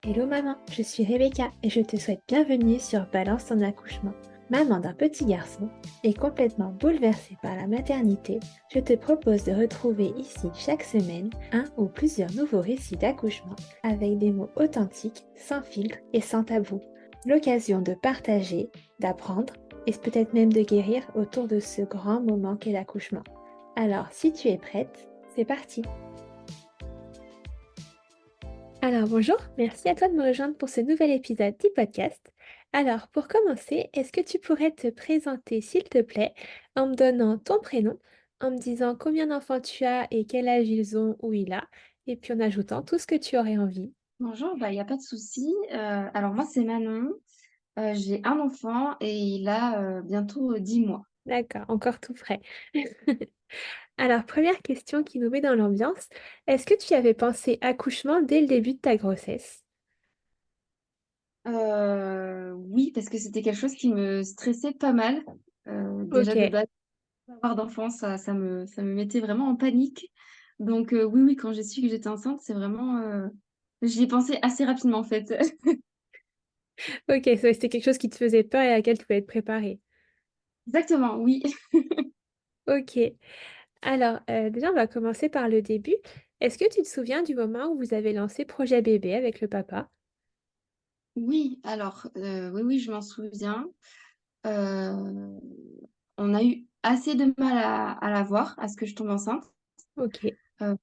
Hello maman, je suis Rebecca et je te souhaite bienvenue sur Balance ton accouchement. Maman d'un petit garçon et complètement bouleversée par la maternité, je te propose de retrouver ici chaque semaine un ou plusieurs nouveaux récits d'accouchement avec des mots authentiques, sans filtre et sans tabou. L'occasion de partager, d'apprendre et peut-être même de guérir autour de ce grand moment qu'est l'accouchement. Alors si tu es prête, c'est parti! Alors bonjour, merci à toi de me rejoindre pour ce nouvel épisode du podcast. Alors pour commencer, est-ce que tu pourrais te présenter s'il te plaît en me donnant ton prénom, en me disant combien d'enfants tu as et quel âge ils ont ou il a, et puis en ajoutant tout ce que tu aurais envie. Bonjour, il y a pas de souci. Alors moi, c'est Manon. J'ai un enfant et il a bientôt 10 mois. D'accord, encore tout frais. Alors première question qui nous met dans l'ambiance, est-ce que tu avais pensé accouchement dès le début de ta grossesse? Oui, parce que c'était quelque chose qui me stressait pas mal. Déjà de Ok. base, pas avoir d'enfant, ça me mettait vraiment en panique. Donc oui, oui, quand j'ai su que j'étais enceinte, c'est vraiment... j'y ai pensé assez rapidement en fait. Ok, c'était quelque chose qui te faisait peur et à laquelle tu pouvais être préparée. Exactement, oui. Ok. Alors, déjà, on va commencer par le début. Est-ce que tu te souviens du moment où vous avez lancé Projet Bébé avec le papa? Oui, alors, oui, oui, je m'en souviens. Euh, on a eu assez de mal à la voir, à ce que je tombe enceinte. Ok, Euh,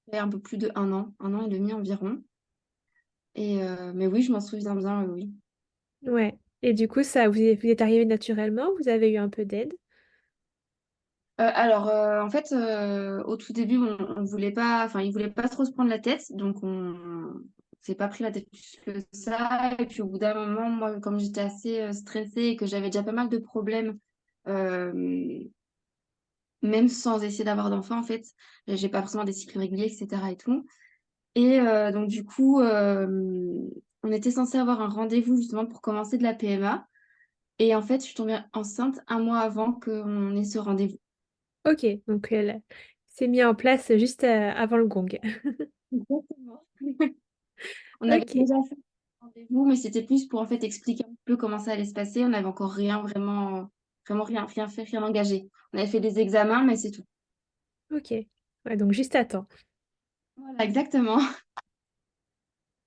il y a un peu plus de un an et demi environ. Mais oui, je m'en souviens bien, oui. ouais. Et du coup, vous êtes arrivé naturellement ou vous avez eu un peu d'aide? En fait, au tout début, on voulait pas, enfin, il voulait pas trop se prendre la tête, donc on s'est pas pris la tête plus que ça. Et puis au bout d'un moment, moi, comme j'étais assez stressée et que j'avais déjà pas mal de problèmes, euh, même sans essayer d'avoir d'enfant, en fait, j'ai pas forcément des cycles réguliers, etc. et tout. Donc du coup, on était censé avoir un rendez-vous justement pour commencer de la PMA. Et en fait, je suis tombée enceinte un mois avant qu'on ait ce rendez-vous. Ok, donc elle s'est mis en place juste avant le gong. Exactement. On avait Ok, déjà fait un rendez-vous, mais c'était plus pour en fait expliquer un peu comment ça allait se passer. On n'avait encore rien vraiment, vraiment rien fait, rien engagé. On avait fait des examens, mais c'est tout. ok. Ouais, donc juste à temps. Voilà, exactement.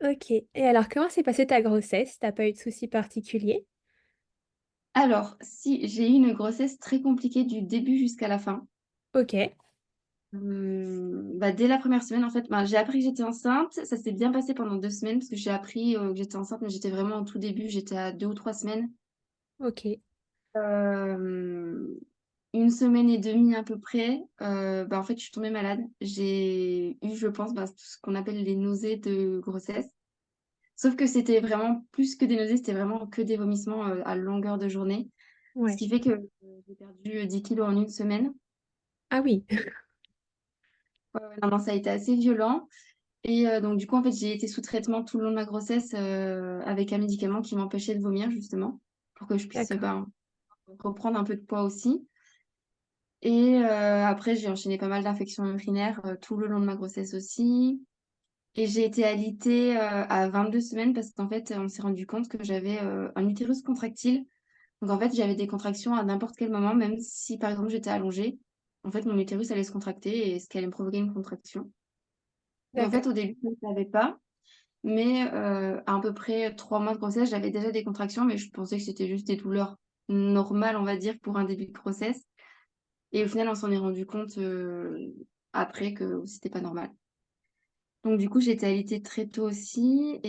Ok. Et alors, comment s'est passée ta grossesse? T'as pas eu de soucis particuliers? Alors, si j'ai eu une grossesse très compliquée du début jusqu'à la fin. Ok, Dès la première semaine, en fait, j'ai appris que j'étais enceinte. Ça s'est bien passé pendant 2 semaines parce que j'ai appris que j'étais enceinte, mais j'étais vraiment au tout début. J'étais à 2 ou 3 semaines. ok, Euh, une semaine et demie à peu près, en fait, je suis tombée malade. J'ai eu, je pense, tout ce qu'on appelle les nausées de grossesse. Sauf que c'était vraiment plus que des nausées, c'était vraiment que des vomissements à longueur de journée. Ce ouais. qui fait que j'ai perdu 10 kilos en une semaine. Ah oui, Ouais, ouais, non, non, ça a été assez violent. Donc, du coup, en fait, j'ai été sous traitement tout le long de ma grossesse avec un médicament qui m'empêchait de vomir, justement, pour que je puisse d'accord. reprendre un peu de poids aussi. Après, j'ai enchaîné pas mal d'infections urinaires tout le long de ma grossesse aussi. Et j'ai été alitée à 22 semaines parce qu'en fait, on s'est rendu compte que j'avais un utérus contractile. Donc, en fait, j'avais des contractions à n'importe quel moment, même si, par exemple, j'étais allongée. En fait, mon utérus allait se contracter et ce qui allait me provoquer une contraction. Et en fait, D'accord. au début, je ne savais pas. Mais à peu près 3 mois de grossesse, j'avais déjà des contractions, mais je pensais que c'était juste des douleurs normales, on va dire, pour un début de grossesse. Et au final, on s'en est rendu compte après que c'était pas normal. Donc du coup, j'ai été alitée très tôt aussi.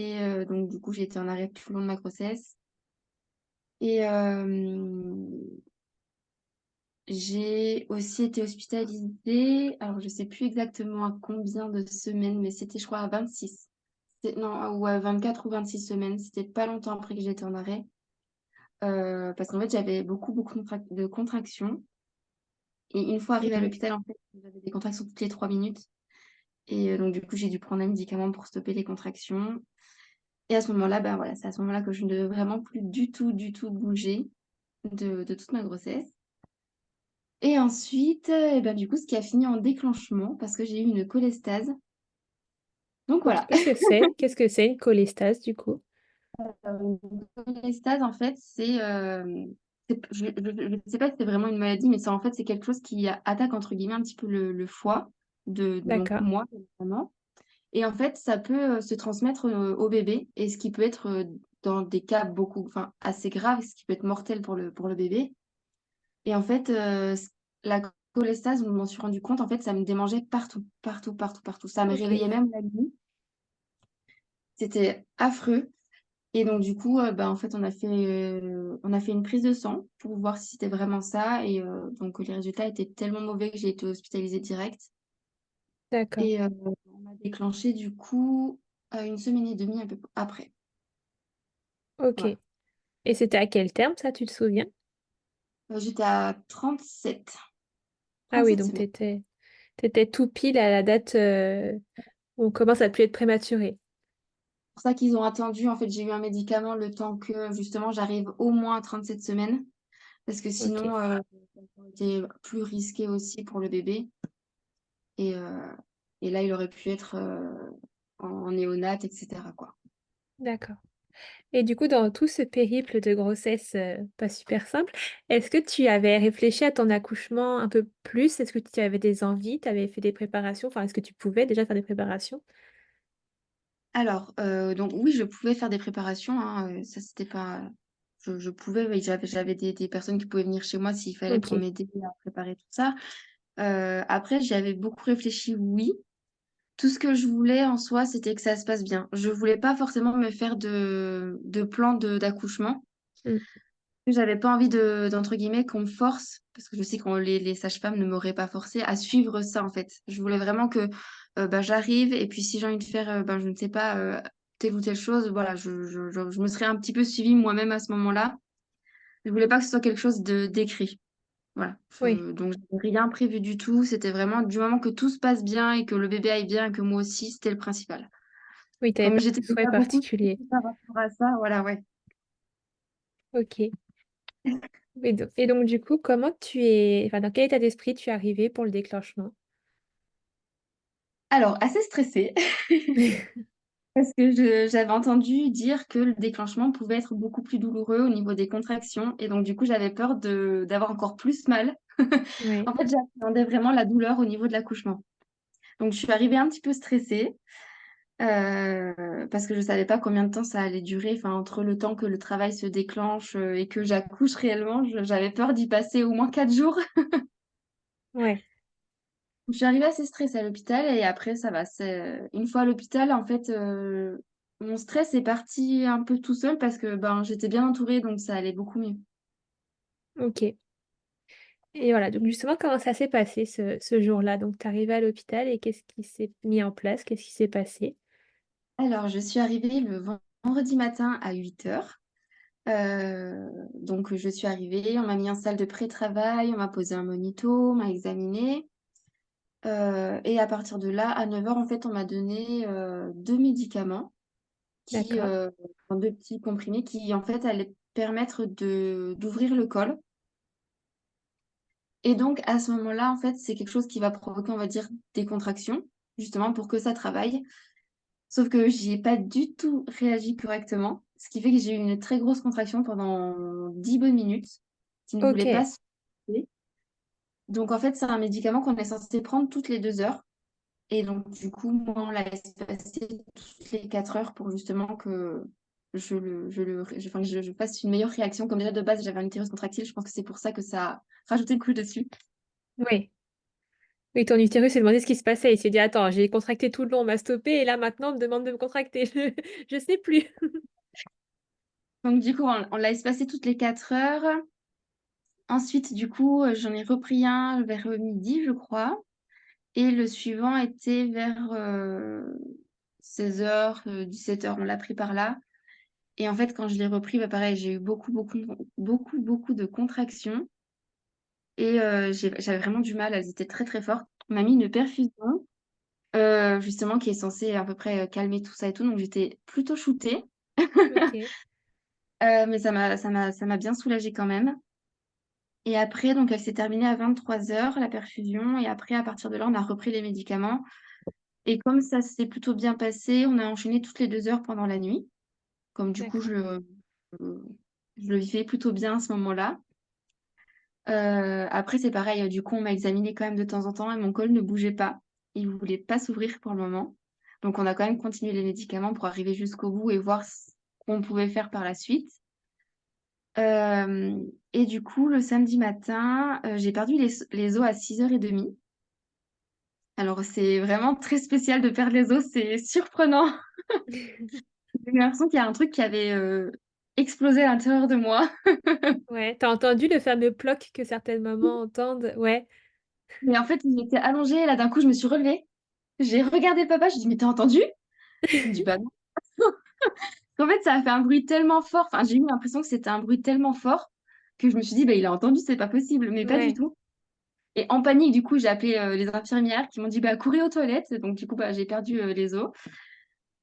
Donc du coup, j'ai été en arrêt tout le long de ma grossesse. Et j'ai aussi été hospitalisée. Alors, je sais plus exactement à combien de semaines, mais c'était, je crois, à 26. Non, ou à 24 ou 26 semaines. C'était pas longtemps après que j'étais en arrêt. Parce qu'en fait, j'avais beaucoup, beaucoup de contractions. Et une fois arrivée à Ok. l'hôpital, en fait, j'avais des contractions toutes les 3 minutes. Donc, du coup, j'ai dû prendre un médicament pour stopper les contractions. Et à ce moment-là, voilà, c'est à ce moment-là que je ne devais vraiment plus du tout bouger de toute ma grossesse. Et ensuite, du coup, ce qui a fini en déclenchement, parce que j'ai eu une cholestase. Donc Je sais voilà. pas ce que c'est. Qu'est-ce que c'est une cholestase du coup? Les stase, en fait, je ne sais pas si c'est vraiment une maladie, mais en fait, c'est quelque chose qui attaque, entre guillemets, un petit peu le foie donc D'accord. moi, notamment. Et en fait, ça peut se transmettre au bébé, et ce qui peut être, dans des cas enfin, assez graves, ce qui peut être mortel pour le bébé. Et en fait, la cholestase, je m'en suis rendu compte, en fait, ça me démangeait partout, partout, partout, partout. Ça me Ok. réveillait même la nuit. C'était affreux. Et donc, du coup, bah, en fait, on a fait une prise de sang pour voir si c'était vraiment ça. Et donc, les résultats étaient tellement mauvais que j'ai été hospitalisée direct. D'accord. Et on m'a déclenché, du coup, 1 semaine et demie un peu après. Ok. Voilà. Et c'était à quel terme ça, tu te souviens? J'étais à 37, Ah oui, 37 donc semaines. t'étais tout pile à la date où on commence à plus être prématuré. C'est pour ça qu'ils ont attendu. En fait, j'ai eu un médicament le temps que, justement, j'arrive au moins à 37 semaines. Parce que Ok. sinon, ça aurait été plus risqué aussi pour le bébé. Et, euh, et là, il aurait pu être en néonate, etc., quoi. D'accord. Et du coup, dans tout ce périple de grossesse pas super simple, est-ce que tu avais réfléchi à ton accouchement un peu plus? Est-ce que tu avais des envies? Tu avais fait des préparations? Enfin, est-ce que tu pouvais déjà faire des préparations? Alors, donc oui, je pouvais faire des préparations, hein, ça c'était pas. Je pouvais, oui, j'avais des personnes qui pouvaient venir chez moi s'il fallait pour Ok. m'aider à préparer tout ça. Après, j'y avais beaucoup réfléchi, oui. Tout ce que je voulais en soi, c'était que ça se passe bien. Je voulais pas forcément me faire de plan d'accouchement. Mm. J'avais pas envie d'entre guillemets, qu'on me force, parce que je sais que les sages-femmes ne m'auraient pas forcé à suivre ça, en fait. Je voulais vraiment que bah, j'arrive, et puis si j'ai envie de faire, ben, je ne sais pas, telle ou telle chose, voilà, je me serais un petit peu suivie moi-même à ce moment-là. Je voulais pas que ce soit quelque chose d'écrit. Voilà. Oui. Donc, j'avais rien prévu du tout. C'était vraiment du moment que tout se passe bien et que le bébé aille bien et que moi aussi, c'était le principal. Oui, tu n'avais Comme pas j'étais de souhait déjà beaucoup particulier. stressée par rapport à ça, voilà, ouais. Ok. Et donc, du coup, enfin, dans quel état d'esprit tu es arrivée pour le déclenchement? Alors, assez stressée. Parce que j'avais entendu dire que le déclenchement pouvait être beaucoup plus douloureux au niveau des contractions. Et donc, du coup, j'avais peur d'avoir encore plus mal. Ouais. En fait, j'appréhendais vraiment la douleur au niveau de l'accouchement. Donc, je suis arrivée un petit peu stressée parce que je ne savais pas combien de temps ça allait durer. Enfin, entre le temps que le travail se déclenche et que j'accouche réellement, j'avais peur d'y passer au moins 4 jours. Ouais. Je suis arrivée assez stressée à l'hôpital et après, ça va. Une fois à l'hôpital, en fait, mon stress est parti un peu tout seul parce que ben, j'étais bien entourée, donc ça allait beaucoup mieux. Ok. Et voilà, donc justement, comment ça s'est passé ce jour-là? Donc, tu es arrivée à l'hôpital et qu'est-ce qui s'est mis en place? Qu'est-ce qui s'est passé? Alors, je suis arrivée le vendredi matin à 8 heures. Donc, je suis arrivée, on m'a mis en salle de pré-travail, on m'a posé un monito, on m'a examinée. Et à partir de là, à 9 heures, en fait, on m'a donné 2 médicaments, D'accord. enfin, 2 petits comprimés qui, en fait, allaient permettre d'ouvrir le col. Et donc, à ce moment-là, en fait, c'est quelque chose qui va provoquer, on va dire, des contractions, justement, pour que ça travaille. Sauf que j'y ai pas du tout réagi correctement, ce qui fait que j'ai eu une très grosse contraction pendant 10 bonnes minutes, qui ne voulait pas Ok. se passer. Donc, en fait, c'est un médicament qu'on est censé prendre toutes les 2 heures. Et donc, du coup, moi, on l'a laissé passer toutes les 4 heures pour justement que enfin, que je fasse une meilleure réaction. Comme déjà de base, j'avais un utérus contractile, je pense que c'est pour ça que ça a rajouté le coup dessus. Oui. Oui, ton utérus s'est demandé ce qui se passait. Il s'est dit, attends, j'ai contracté tout le long, on m'a stoppé, et là maintenant, on me demande de me contracter. Je sais plus. Donc, du coup, on l'a espacé toutes les 4 heures. Ensuite, du coup, j'en ai repris un vers midi, je crois. Et le suivant était vers 16 heures, 17 heures. On l'a pris par là. Et en fait, quand je l'ai repris, bah, pareil, j'ai eu beaucoup, beaucoup, beaucoup, beaucoup de contractions. Et j'avais vraiment du mal. Elles étaient très, très fortes. On m'a mis une perfusion, justement, qui est censée à peu près calmer tout ça et tout. Donc, j'étais plutôt shootée. Ok. Mais ça m'a bien soulagée quand même. Et après, donc, elle s'est terminée à 23 heures, la perfusion. Et après, à partir de là, on a repris les médicaments. Et comme ça s'est plutôt bien passé, on a enchaîné toutes les 2 heures pendant la nuit. Comme du coup, D'accord. je le vivais plutôt bien à ce moment-là. Après, c'est pareil, du coup, on m'a examiné quand même de temps en temps et mon col ne bougeait pas. Il ne voulait pas s'ouvrir pour le moment. Donc, on a quand même continué les médicaments pour arriver jusqu'au bout et voir ce qu'on pouvait faire par la suite. Et du coup, le samedi matin, j'ai perdu les os à 6h30. Alors, c'est vraiment très spécial de perdre les os, c'est surprenant. J'ai l'impression qu'il y a un truc qui avait explosé à l'intérieur de moi. Ouais, t'as entendu le fameux ploc que certaines mamans entendent? Ouais. Mais en fait, j'étais allongée et là, d'un coup, je me suis relevée. J'ai regardé papa, je dis, mais t'as entendu? Il me dit, bah non. En fait, ça a fait un bruit tellement fort. Enfin, j'ai eu l'impression que c'était un bruit tellement fort que je me suis dit, bah, il a entendu, c'est pas possible. Mais pas du Ouais. tout. Et en panique, du coup, j'ai appelé les infirmières qui m'ont dit, bah, courez aux toilettes. Donc, du coup, bah, j'ai perdu les os.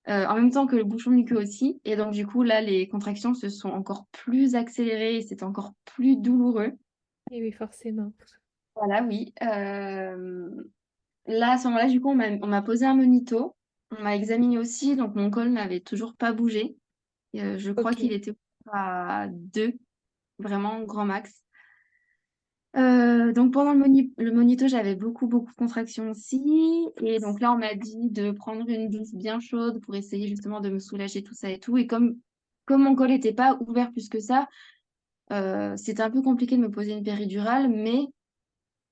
En même temps que le bouchon muqueux aussi. Et donc, du coup, là, les contractions se sont encore plus accélérées et c'était encore plus douloureux. Et oui, forcément. Voilà, oui. Là, à ce moment-là, du coup, on m'a posé un monito. On m'a examiné aussi. Donc, mon col n'avait toujours pas bougé. Je crois qu'il Ok. était à 2, vraiment grand max. Donc pendant le monito, j'avais beaucoup, beaucoup de contractions aussi. Et donc là, on m'a dit de prendre une douche bien chaude pour essayer justement de me soulager tout ça et tout. Et comme mon col n'était pas ouvert plus que ça, c'était un peu compliqué de me poser une péridurale. Mais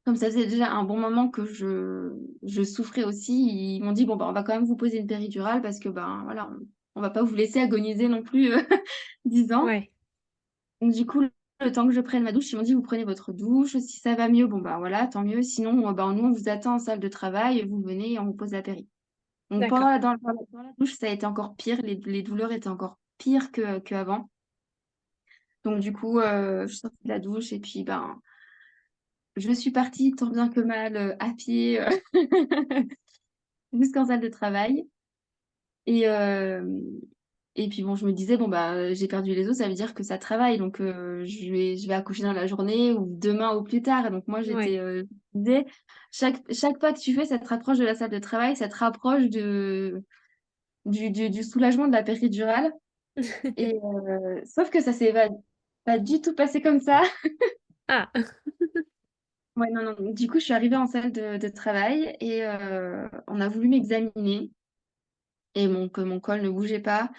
comme ça faisait déjà un bon moment que je souffrais aussi, ils m'ont dit, bon, bah, on va quand même vous poser une péridurale parce que ben voilà, on va pas vous laisser agoniser non plus 10 ans. Ouais. Donc, du coup, le temps que je prenne ma douche, ils m'ont dit, vous prenez votre douche. Si ça va mieux, bon, bah voilà, tant mieux. Sinon, bah, nous, on vous attend en salle de travail. Vous venez et on vous pose la péri. Donc, D'accord. dans la douche, ça a été encore pire. Les douleurs étaient encore pires qu'avant. Donc, du coup, je suis sortie de la douche et puis, ben, je suis partie tant bien que mal à pied jusqu'en salle de travail. Et, et puis bon, je me disais, bon, bah, j'ai perdu les os, ça veut dire que ça travaille. Donc, je vais accoucher dans la journée ou demain ou plus tard. Et donc, moi, Ouais. je disais, chaque pas que tu fais, ça te rapproche de la salle de travail, ça te rapproche du soulagement de la péridurale. Et, sauf que ça s'est pas du tout passé comme ça. Ah. Ouais, non, non. Du coup, je suis arrivée en salle de travail et on a voulu m'examiner. Et que mon col ne bougeait pas.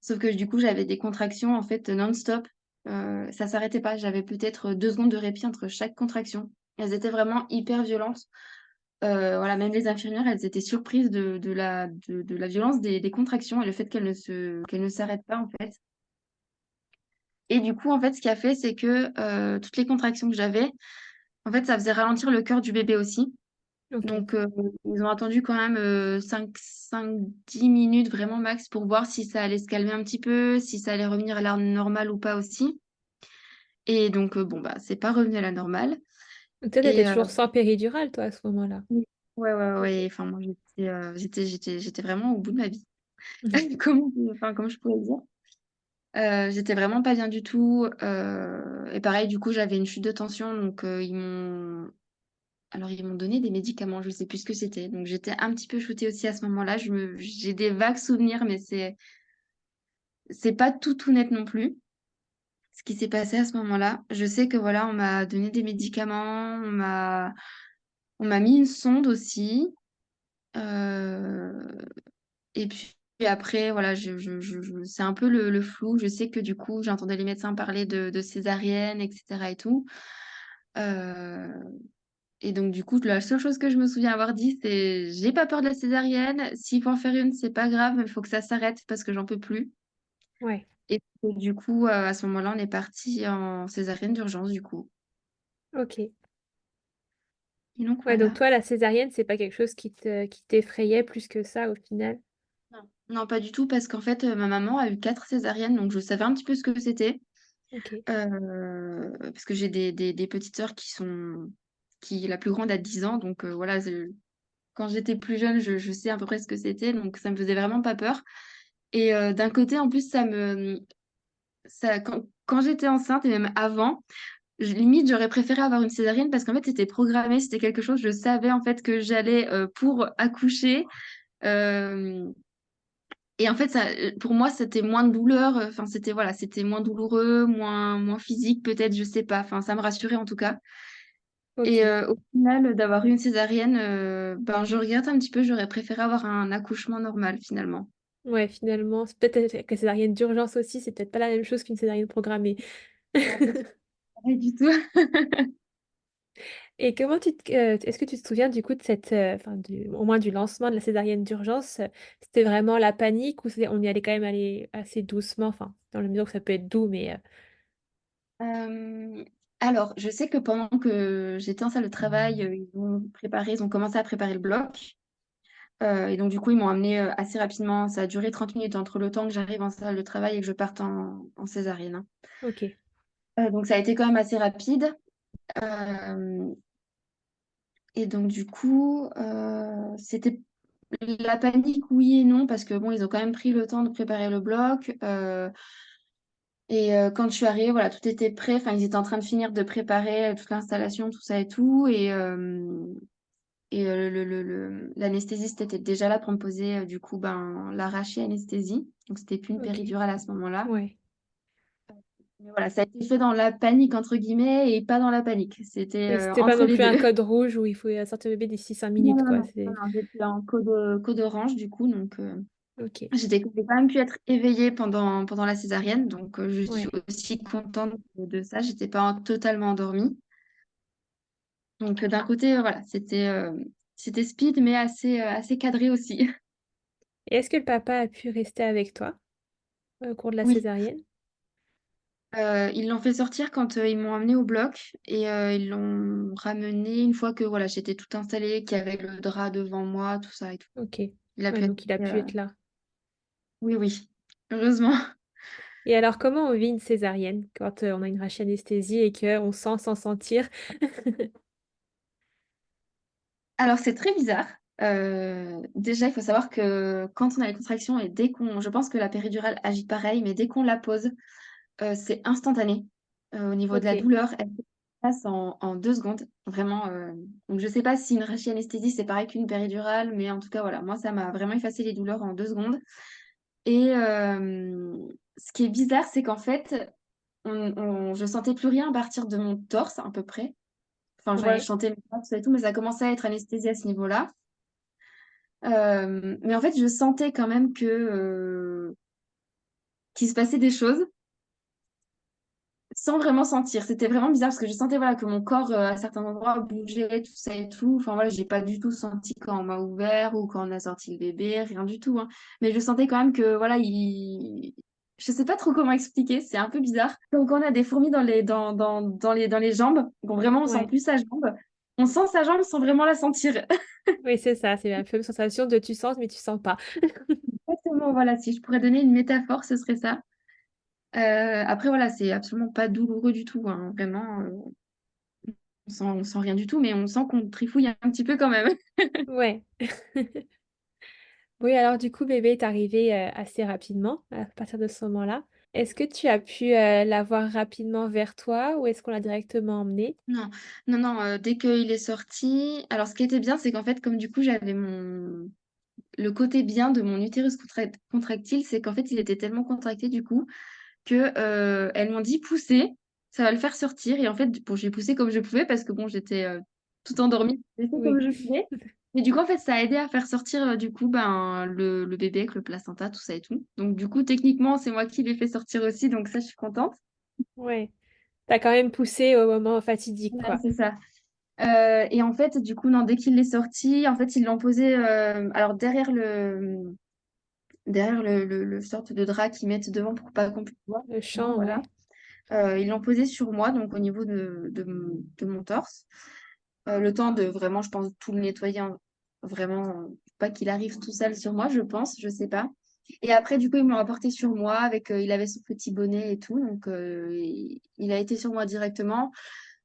Sauf que du coup, j'avais des contractions en fait non-stop. Ça s'arrêtait pas. J'avais peut-être 2 secondes de répit entre chaque contraction. Elles étaient vraiment hyper violentes. Voilà, même les infirmières, elles étaient surprises de la violence des contractions et le fait qu'elles ne s'arrêtent pas en fait. Et du coup, en fait, ce qui a fait, c'est que toutes les contractions que j'avais, en fait, ça faisait ralentir le cœur du bébé aussi. Ok. Donc, ils ont attendu quand même 5-10 minutes vraiment max pour voir si ça allait se calmer un petit peu, si ça allait revenir à l'heure normale ou pas aussi. Et donc, bon, bah, c'est pas revenu à la normale. Donc toi, t'étais Et toujours sans péridurale, toi, à ce moment-là. ouais, ouais, Ok. ouais. Enfin, moi, j'étais vraiment au bout de ma vie. Comment je pourrais dire. J'étais vraiment pas bien du tout. Et pareil, du coup, j'avais une chute de tension. Donc, ils m'ont donné des médicaments, je sais plus ce que c'était. Donc j'étais un petit peu shootée aussi à ce moment-là. J'ai des vagues souvenirs, mais c'est pas tout net non plus. Ce qui s'est passé à ce moment-là, je sais que voilà, on m'a donné des médicaments, on m'a mis une sonde aussi. Euh, et puis après, voilà, c'est un peu le flou. Je sais que du coup, j'entendais les médecins parler de césarienne, etc. et tout. Euh, Et donc, du coup, la seule chose que je me souviens avoir dit, c'est j'ai pas peur de la césarienne. S'il faut en faire une, c'est pas grave, mais il faut que ça s'arrête parce que j'en peux plus. Ouais. Et du coup, à ce moment-là, on est parti en césarienne d'urgence, du coup. Ok. Et donc, Ouais, donc voilà. toi, la césarienne, c'est pas quelque chose qui t'effrayait plus que ça au final. Non, non, pas du tout, parce qu'en fait, ma maman a eu 4 césariennes, donc je savais un petit peu ce que c'était. Ok. Parce que j'ai des petites sœurs la plus grande a 10 ans, donc voilà, quand j'étais plus jeune, je sais à peu près ce que c'était, donc ça me faisait vraiment pas peur. Et d'un côté, en plus, quand j'étais enceinte et même avant, limite, j'aurais préféré avoir une césarienne parce qu'en fait, c'était programmé, c'était quelque chose, je savais en fait que j'allais pour accoucher. Euh, et en fait, ça, pour moi, c'était moins de douleur. Enfin, c'était voilà, c'était moins douloureux, moins physique, peut-être, je sais pas. Enfin, ça me rassurait en tout cas. Et Ok. au final, d'avoir eu une césarienne, ben, je regrette un petit peu. J'aurais préféré avoir un accouchement normal, finalement. Ouais, finalement, c'est peut-être que césarienne d'urgence aussi, c'est peut-être pas la même chose qu'une césarienne programmée. Non, c'est pas du tout. Et est-ce que tu te souviens du coup de au moins du lancement de la césarienne d'urgence, c'était vraiment la panique ou on y allait quand même aller assez doucement, enfin, dans la mesure que ça peut être doux, mais Euh, alors, je sais que pendant que j'étais en salle de travail, ils ont commencé à préparer le bloc. Et donc, du coup, ils m'ont amené assez rapidement. Ça a duré 30 minutes entre le temps que j'arrive en salle de travail et que je parte en césarienne, hein. ok, Donc, ça a été quand même assez rapide. Euh, et donc, du coup, c'était la panique, oui et non, parce que bon, ils ont quand même pris le temps de préparer le bloc. Et quand je suis arrivée, voilà, tout était prêt. Enfin, ils étaient en train de finir de préparer toute l'installation, tout ça et tout. Et l'anesthésiste était déjà là pour me poser, du coup, ben, l'arraché anesthésie. Donc, c'était plus une ok, péridurale à ce moment-là. ouais. Mais voilà, ça a été fait dans la panique, entre guillemets, et pas dans la panique. C'était Oui, c'était pas entre non les plus deux. un code rouge où il faut sortir le bébé d'ici 5 Non, minutes, non, quoi. non, non, non, j'étais en code orange, du coup. Donc, Ok, j'ai quand même pu être éveillée pendant la césarienne. Donc, je suis ouais. aussi contente de ça. J'étais pas totalement endormie. Donc, d'un côté, voilà, c'était speed, mais assez cadré aussi. Et est-ce que le papa a pu rester avec toi au cours de la Oui, césarienne? ils l'ont fait sortir quand ils m'ont amenée au bloc et ils l'ont ramené une fois que voilà, j'étais tout installée, qu'il y avait le drap devant moi, tout ça et tout. Ok, Il a ouais, pu être... donc il a pu être là. Oui, oui, heureusement. Et alors, comment on vit une césarienne quand on a une rachie anesthésie et qu'on sent sans sentir? Alors, c'est très bizarre. Déjà, il faut savoir que quand on a les contractions et dès qu'on... Je pense que la péridurale agit pareil, mais dès qu'on la pose, c'est instantané. Au niveau de la Ok, douleur, elle se passe en 2 secondes. Vraiment. Donc, je ne sais pas si une rachis-anesthésie, c'est pareil qu'une péridurale, mais en tout cas, voilà, moi, ça m'a vraiment effacé les douleurs en 2 secondes. Et ce qui est bizarre, c'est qu'en fait, je sentais plus rien à partir de mon torse, à peu près. Enfin, je vois, je ouais. sentais mes bras, tout ça et tout, mais ça commençait à être anesthésié à ce niveau-là. Mais en fait, je sentais quand même qu'il se passait des choses, sans vraiment sentir. C'était vraiment bizarre parce que je sentais voilà, que mon corps, à certains endroits, bougeait, tout ça et tout. Enfin voilà, j'ai pas du tout senti quand on m'a ouvert ou quand on a sorti le bébé, rien du tout, hein. Mais je sentais quand même que voilà, je sais pas trop comment expliquer, c'est un peu bizarre. Donc on a des fourmis dans les jambes, donc vraiment on sent Ouais, plus sa jambe. On sent sa jambe sans vraiment la sentir. oui, c'est ça, c'est la même sensation de tu sens mais tu sens pas. Exactement, voilà, si je pourrais donner une métaphore, ce serait ça. Après, voilà, c'est absolument pas douloureux du tout, hein. Vraiment, on sent rien du tout, mais on sent qu'on trifouille un petit peu quand même. Ouais. Oui, alors du coup, bébé est arrivé assez rapidement à partir de ce moment-là. Est-ce que tu as pu l'avoir rapidement vers toi ou est-ce qu'on l'a directement emmené? Non, non, non, dès qu'il est sorti. Alors, ce qui était bien, c'est qu'en fait, comme du coup, j'avais le côté bien de mon utérus contractile, c'est qu'en fait, il était tellement contracté du coup que elles m'ont dit pousser, ça va le faire sortir. Et en fait, bon, j'ai poussé comme je pouvais parce que bon, j'étais tout endormie, j'ai fait comme Oui. je pouvais. Et du coup, en fait, ça a aidé à faire sortir du coup ben, le bébé avec le placenta, tout ça et tout. Donc, du coup, techniquement, c'est moi qui l'ai fait sortir aussi, donc ça, je suis contente. Ouais. T'as quand même poussé au moment fatidique, Ouais, quoi. c'est ça. Et en fait, du coup, non, dès qu'il est sorti, en fait, ils l'ont posé alors derrière le sorte de drap qu'ils mettent devant pour pas qu'on puisse voir. Le Non, chant, voilà. ouais. Ils l'ont posé sur moi, donc au niveau de mon torse. Le temps de vraiment, je pense, tout le nettoyer, hein. Vraiment, pas qu'il arrive tout seul sur moi, je pense, je sais pas. Et après, du coup, ils me l'ont apporté sur moi avec, il avait son petit bonnet et tout, donc il a été sur moi directement.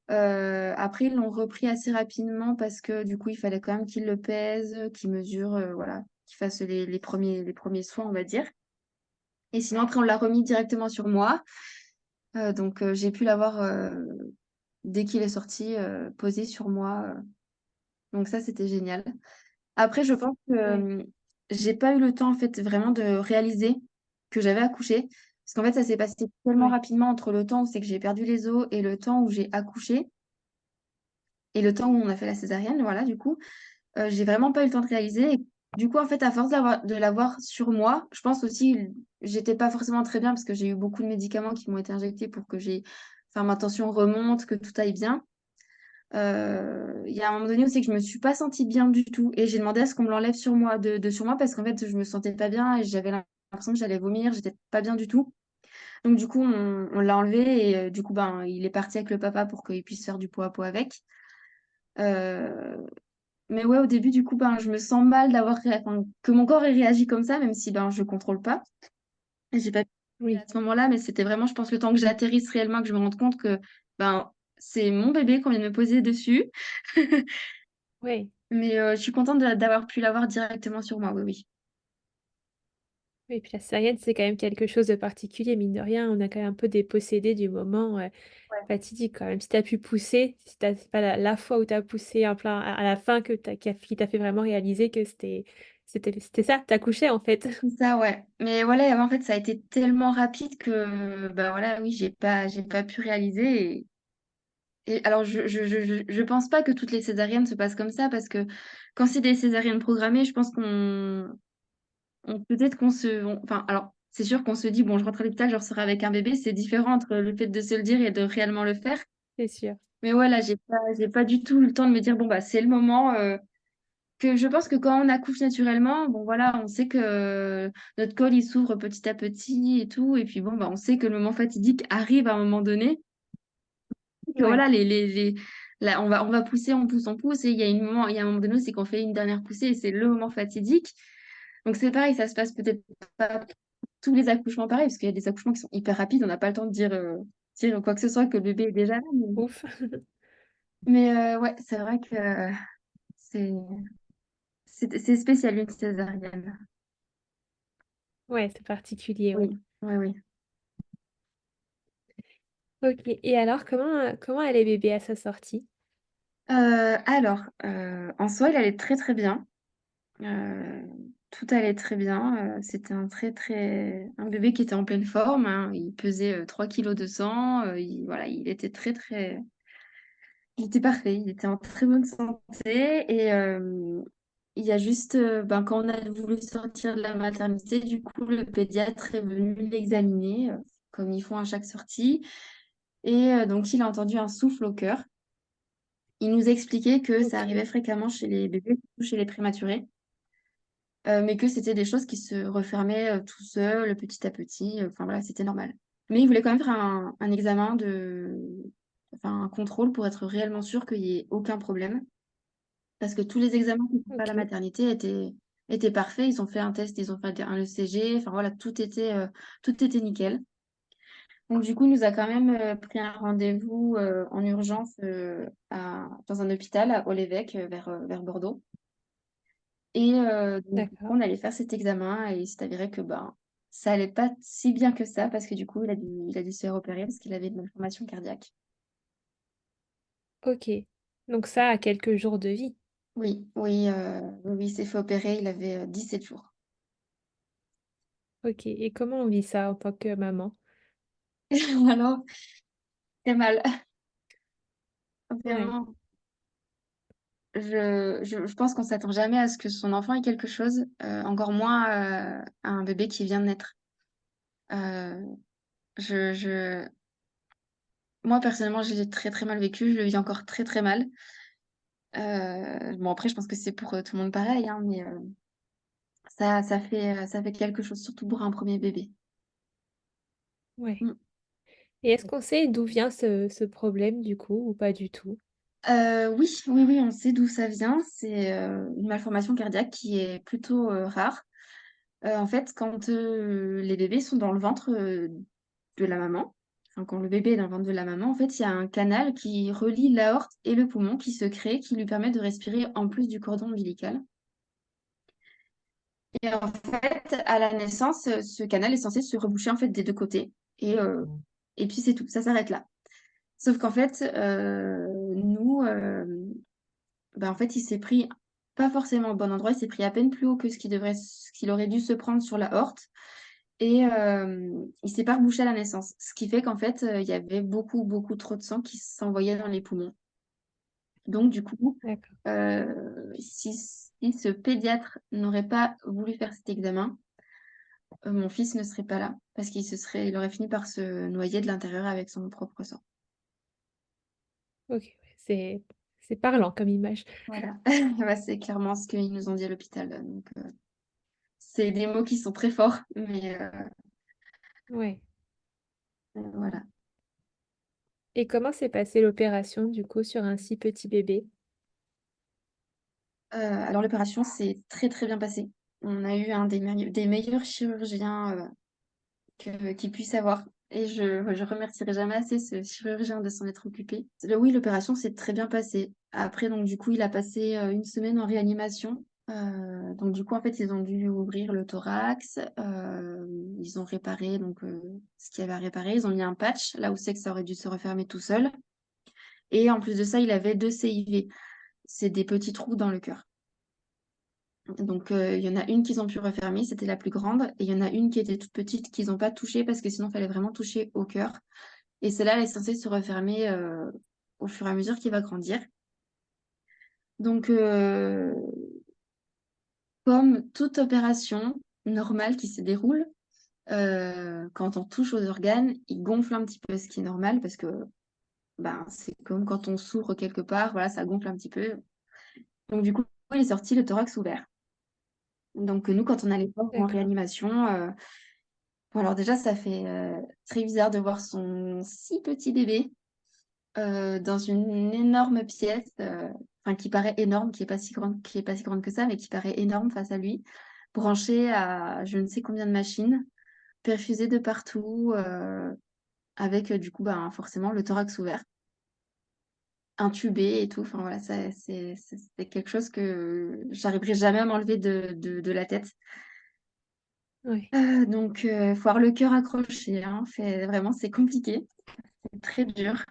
Après, ils l'ont repris assez rapidement parce que du coup, il fallait quand même qu'il le pèse, qu'il mesure, voilà, qu'il fasse les premiers soins, on va dire. Et sinon, après, on l'a remis directement sur moi. Donc, j'ai pu l'avoir dès qu'il est sorti, posé sur moi. Donc, ça, c'était génial. Après, je pense que Ouais. j'ai pas eu le temps, en fait, vraiment de réaliser que j'avais accouché. Parce qu'en fait, ça s'est passé tellement Ouais. rapidement entre le temps où c'est que j'ai perdu les os et le temps où j'ai accouché et le temps où on a fait la césarienne, voilà, du coup. J'ai vraiment pas eu le temps de réaliser. Et du coup, en fait, à force de l'avoir sur moi, je pense aussi, j'étais pas forcément très bien parce que j'ai eu beaucoup de médicaments qui m'ont été injectés pour que enfin, ma tension remonte, que tout aille bien. Il y a un moment donné où c'est que je me suis pas sentie bien du tout et j'ai demandé à ce qu'on me l'enlève sur moi, de sur moi parce qu'en fait, je me sentais pas bien et j'avais l'impression que j'allais vomir, j'étais pas bien du tout. Donc, du coup, on l'a enlevé et du coup, ben, il est parti avec le papa pour qu'il puisse faire du pot à pot avec. Euh, mais ouais, au début, du coup, ben, je me sens mal enfin, que mon corps ait réagi comme ça, même si ben, je contrôle pas. Et j'ai pas pu Oui. à ce moment-là, mais c'était vraiment, je pense, le temps que j'atterrisse réellement, que je me rende compte que ben, c'est mon bébé qu'on vient de me poser dessus. Oui. Mais je suis contente d'avoir pu l'avoir directement sur moi, oui, oui. Oui, puis la césarienne, c'est quand même quelque chose de particulier, mine de rien. On a quand même un peu dépossédé du moment Ouais. fatidique, quand même. Si tu as pu pousser, si c'est pas la fois où tu as poussé en plein, à la fin qui t'a fait vraiment réaliser que c'était ça, t'as couché en fait. C'est ça, ouais. Mais voilà, en fait, ça a été tellement rapide que, ben voilà, oui, j'ai pas pu réaliser. Et alors, je pense pas que toutes les césariennes se passent comme ça, parce que quand c'est des césariennes programmées, je pense peut-être enfin, alors, c'est sûr qu'on se dit, bon, je rentre à l'hôpital, je ressors avec un bébé, c'est différent entre le fait de se le dire et de réellement le faire. C'est sûr. Mais ouais, là, j'ai pas du tout eu le temps de me dire, bon, bah, c'est le moment. Que je pense que quand on accouche naturellement, bon, voilà, on sait que notre col, il s'ouvre petit à petit et tout. Et puis, bon, bah, on sait que le moment fatidique arrive à un moment donné. Que Ouais. voilà, là, on va pousser, on pousse, et il y a un moment donné, c'est qu'on fait une dernière poussée et c'est le moment fatidique. Donc c'est pareil, ça se passe peut-être pas pour tous les accouchements pareil, parce qu'il y a des accouchements qui sont hyper rapides, on n'a pas le temps de dire quoi que ce soit, que le bébé est déjà là. Ouf. Ouais, c'est vrai que c'est c'est spécial une césarienne. Ouais, c'est particulier, ouais. Oui, oui, oui. Ok. Et alors, comment allait bébé à sa sortie? En soi, il allait très très bien. Euh, Tout allait très bien. C'était un bébé qui était en pleine forme, hein. Il pesait 3 kilos de sang. Voilà, il était il était parfait. Il était en très bonne santé. Et il y a juste, ben, quand on a voulu sortir de la maternité, du coup, le pédiatre est venu l'examiner, comme ils font à chaque sortie. Et donc, il a entendu un souffle au cœur. Il nous expliquait que ça Ok. arrivait fréquemment chez les bébés, surtout chez les prématurés. Mais que c'était des choses qui se refermaient tout seul, petit à petit. Enfin voilà, c'était normal. Mais il voulait quand même faire un examen enfin un contrôle pour être réellement sûr qu'il n'y ait aucun problème. Parce que tous les examens qu'ils ont fait à la Ok. maternité étaient parfaits. Ils ont fait un test, ils ont fait un ECG. Enfin voilà, tout était nickel. Donc du coup, il nous a quand même pris un rendez-vous en urgence dans un hôpital à Haut-l'Évêque, vers Bordeaux. Et donc, du coup, D'accord. on allait faire cet examen et il s'est avéré que ben, ça allait pas si bien que ça parce que du coup, il a dû se faire opérer parce qu'il avait une malformation cardiaque. Ok. Donc ça a quelques jours de vie. Oui, oui, oui, oui, il s'est fait opérer, il avait 17 jours. Ok. Et comment on vit ça en tant que maman? Alors, c'est mal. Ouais. Vraiment, je pense qu'on s'attend jamais à ce que son enfant ait quelque chose, encore moins à un bébé qui vient de naître. Euh, je, je... Moi, personnellement, j'ai très très mal vécu, je le vis encore très très mal. Bon, après, je pense que c'est pour tout le monde pareil, hein, mais ça fait quelque chose, surtout pour un premier bébé. Ouais. Mm. Et est-ce qu'on sait d'où vient ce problème du coup ou pas du tout? Oui, oui, oui, on sait d'où ça vient. C'est une malformation cardiaque qui est plutôt rare. En fait, quand les bébés sont dans le ventre de la maman, enfin, quand le bébé est dans le ventre de la maman, en fait, il y a un canal qui relie l'aorte et le poumon qui se crée, qui lui permet de respirer en plus du cordon ombilical. Et en fait, à la naissance, ce canal est censé se reboucher en fait des deux côtés. Et puis c'est tout, ça s'arrête là. Sauf qu'en fait, nous, ben, en fait, il s'est pris pas forcément au bon endroit. Il s'est pris à peine plus haut que ce qu'il aurait dû se prendre sur la horte. Et il s'est pas rebouché à la naissance. Ce qui fait qu'en fait, il y avait beaucoup, beaucoup trop de sang qui s'envoyait dans les poumons. Donc, du coup, D'accord. si ce pédiatre n'aurait pas voulu faire cet examen, mon fils ne serait pas là parce il aurait fini par se noyer de l'intérieur avec son propre sang. OK, ouais, c'est parlant comme image. Voilà. Bah, c'est clairement ce qu'ils nous ont dit à l'hôpital. Donc, c'est des mots qui sont très forts, mais Ouais. voilà. Et comment s'est passée l'opération, du coup, sur un si petit bébé? Alors, l'opération s'est très, très bien passée. On a eu un des meilleurs chirurgiens qu'il puisse avoir. Et je remercierai jamais assez ce chirurgien de s'en être occupé. Oui, l'opération s'est très bien passée. Après, donc, du coup, il a passé une semaine en réanimation. Donc, du coup, en fait, ils ont dû ouvrir le thorax. Ils ont réparé donc, ce qu'il y avait à réparer. Ils ont mis un patch là où c'est que ça aurait dû se refermer tout seul. Et en plus de ça, il avait 2 CIV. C'est des petits trous dans le cœur. Donc, il y en a une qu'ils ont pu refermer, c'était la plus grande. Et il y en a une qui était toute petite qu'ils n'ont pas touchée parce que sinon, il fallait vraiment toucher au cœur. Et celle-là, elle est censée se refermer au fur et à mesure qu'il va grandir. Donc, comme toute opération normale qui se déroule, quand on touche aux organes, ils gonflent un petit peu, ce qui est normal parce que ben, c'est comme quand on s'ouvre quelque part, voilà, ça gonfle un petit peu. Donc, du coup, il est sorti le thorax ouvert. Donc, nous, quand on allait voir en D'accord. réanimation, bon, alors déjà, ça fait très bizarre de voir son si petit bébé dans une énorme pièce, enfin qui paraît énorme, qui est pas si grande que ça, mais qui paraît énorme face à lui, branché à je ne sais combien de machines, perfusé de partout, avec du coup, ben, forcément le thorax ouvert, intubé et tout. Enfin voilà, c'est quelque chose que j'arriverai jamais à m'enlever de la tête. Ouais. Donc, faut avoir le cœur accroché, hein, c'est compliqué, c'est très dur.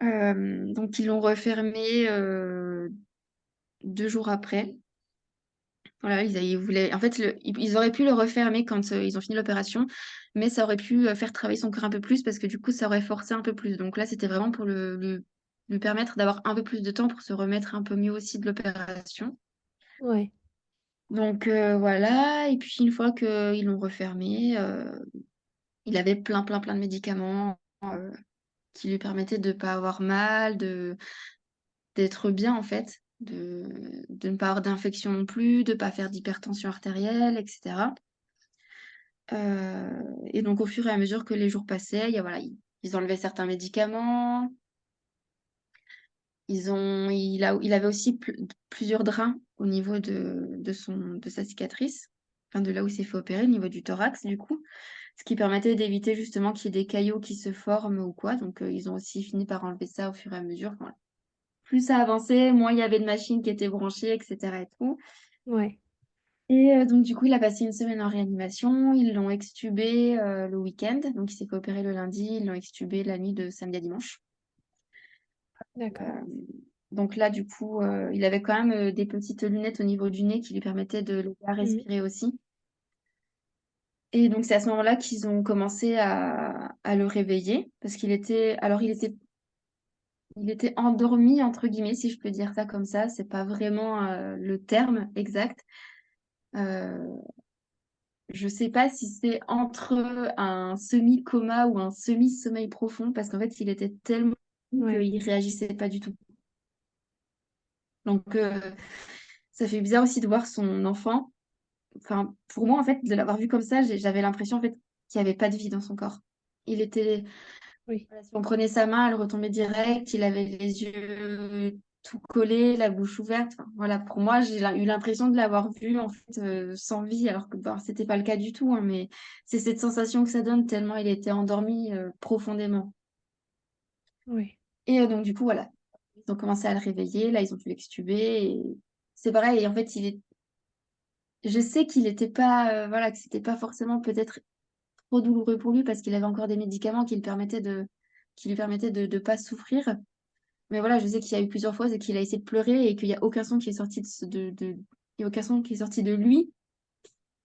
Donc ils l'ont refermé 2 jours après. Voilà, ils voulaient en fait, ils auraient pu le refermer quand, ils ont fini l'opération, mais ça aurait pu, faire travailler son cœur un peu plus parce que du coup, ça aurait forcé un peu plus. Donc là, c'était vraiment pour lui permettre d'avoir un peu plus de temps pour se remettre un peu mieux aussi de l'opération. Ouais. Donc voilà et puis une fois qu'ils l'ont refermé, il avait plein, plein, plein de médicaments, qui lui permettaient de pas avoir mal, d'être bien en fait, de ne pas avoir d'infection non plus, de pas faire d'hypertension artérielle, etc. Et donc au fur et à mesure que les jours passaient, voilà, ils enlevaient certains médicaments. Il avait aussi plusieurs drains au niveau de sa cicatrice, enfin de là où il s'est fait opérer, au niveau du thorax du coup, ce qui permettait d'éviter justement qu'il y ait des caillots qui se forment ou quoi. Donc ils ont aussi fini par enlever ça au fur et à mesure. Enfin, voilà. Plus ça avançait, moins il y avait de machines qui étaient branchées, etc. et tout. Ouais. Et donc, du coup, il a passé une semaine en réanimation. Ils l'ont extubé le week-end. Donc, il s'est fait opérer le lundi. Ils l'ont extubé la nuit de samedi à dimanche. D'accord. Euh, donc là, du coup, il avait quand même des petites lunettes au niveau du nez qui lui permettaient de l'aider à Mmh. respirer aussi. Et donc, c'est à ce moment-là qu'ils ont commencé à le réveiller parce il était endormi, entre guillemets, si je peux dire ça comme ça. C'est pas vraiment le terme exact. Euh, Je sais pas si c'est entre un semi-coma ou un semi-sommeil profond, parce qu'en fait, il était tellement fou Ouais. qu'il réagissait pas du tout. Donc, ça fait bizarre aussi de voir son enfant. Enfin, pour moi, en fait, de l'avoir vu comme ça, j'avais l'impression en fait qu'il n'y avait pas de vie dans son corps. Il était Oui. Voilà, si on prenait sa main, elle retombait direct, il avait les yeux tout collés, la bouche ouverte. Enfin, voilà, pour moi, eu l'impression de l'avoir vu en fait sans vie, alors que bon, c'était pas le cas du tout, hein, mais c'est cette sensation que ça donne tellement il était endormi profondément. Ouais. Et donc du coup, voilà, ils ont commencé à le réveiller, là ils ont pu l'extuber et c'est pareil. Et en fait, je sais qu'il était pas, voilà, que c'était pas forcément peut-être trop douloureux pour lui parce qu'il avait encore des médicaments qui lui permettaient de pas souffrir. Mais voilà, je sais qu'il y a eu plusieurs fois, c'est qu'il a essayé de pleurer et qu'il n'y a aucun son qui est sorti il y a aucun son qui est sorti de lui.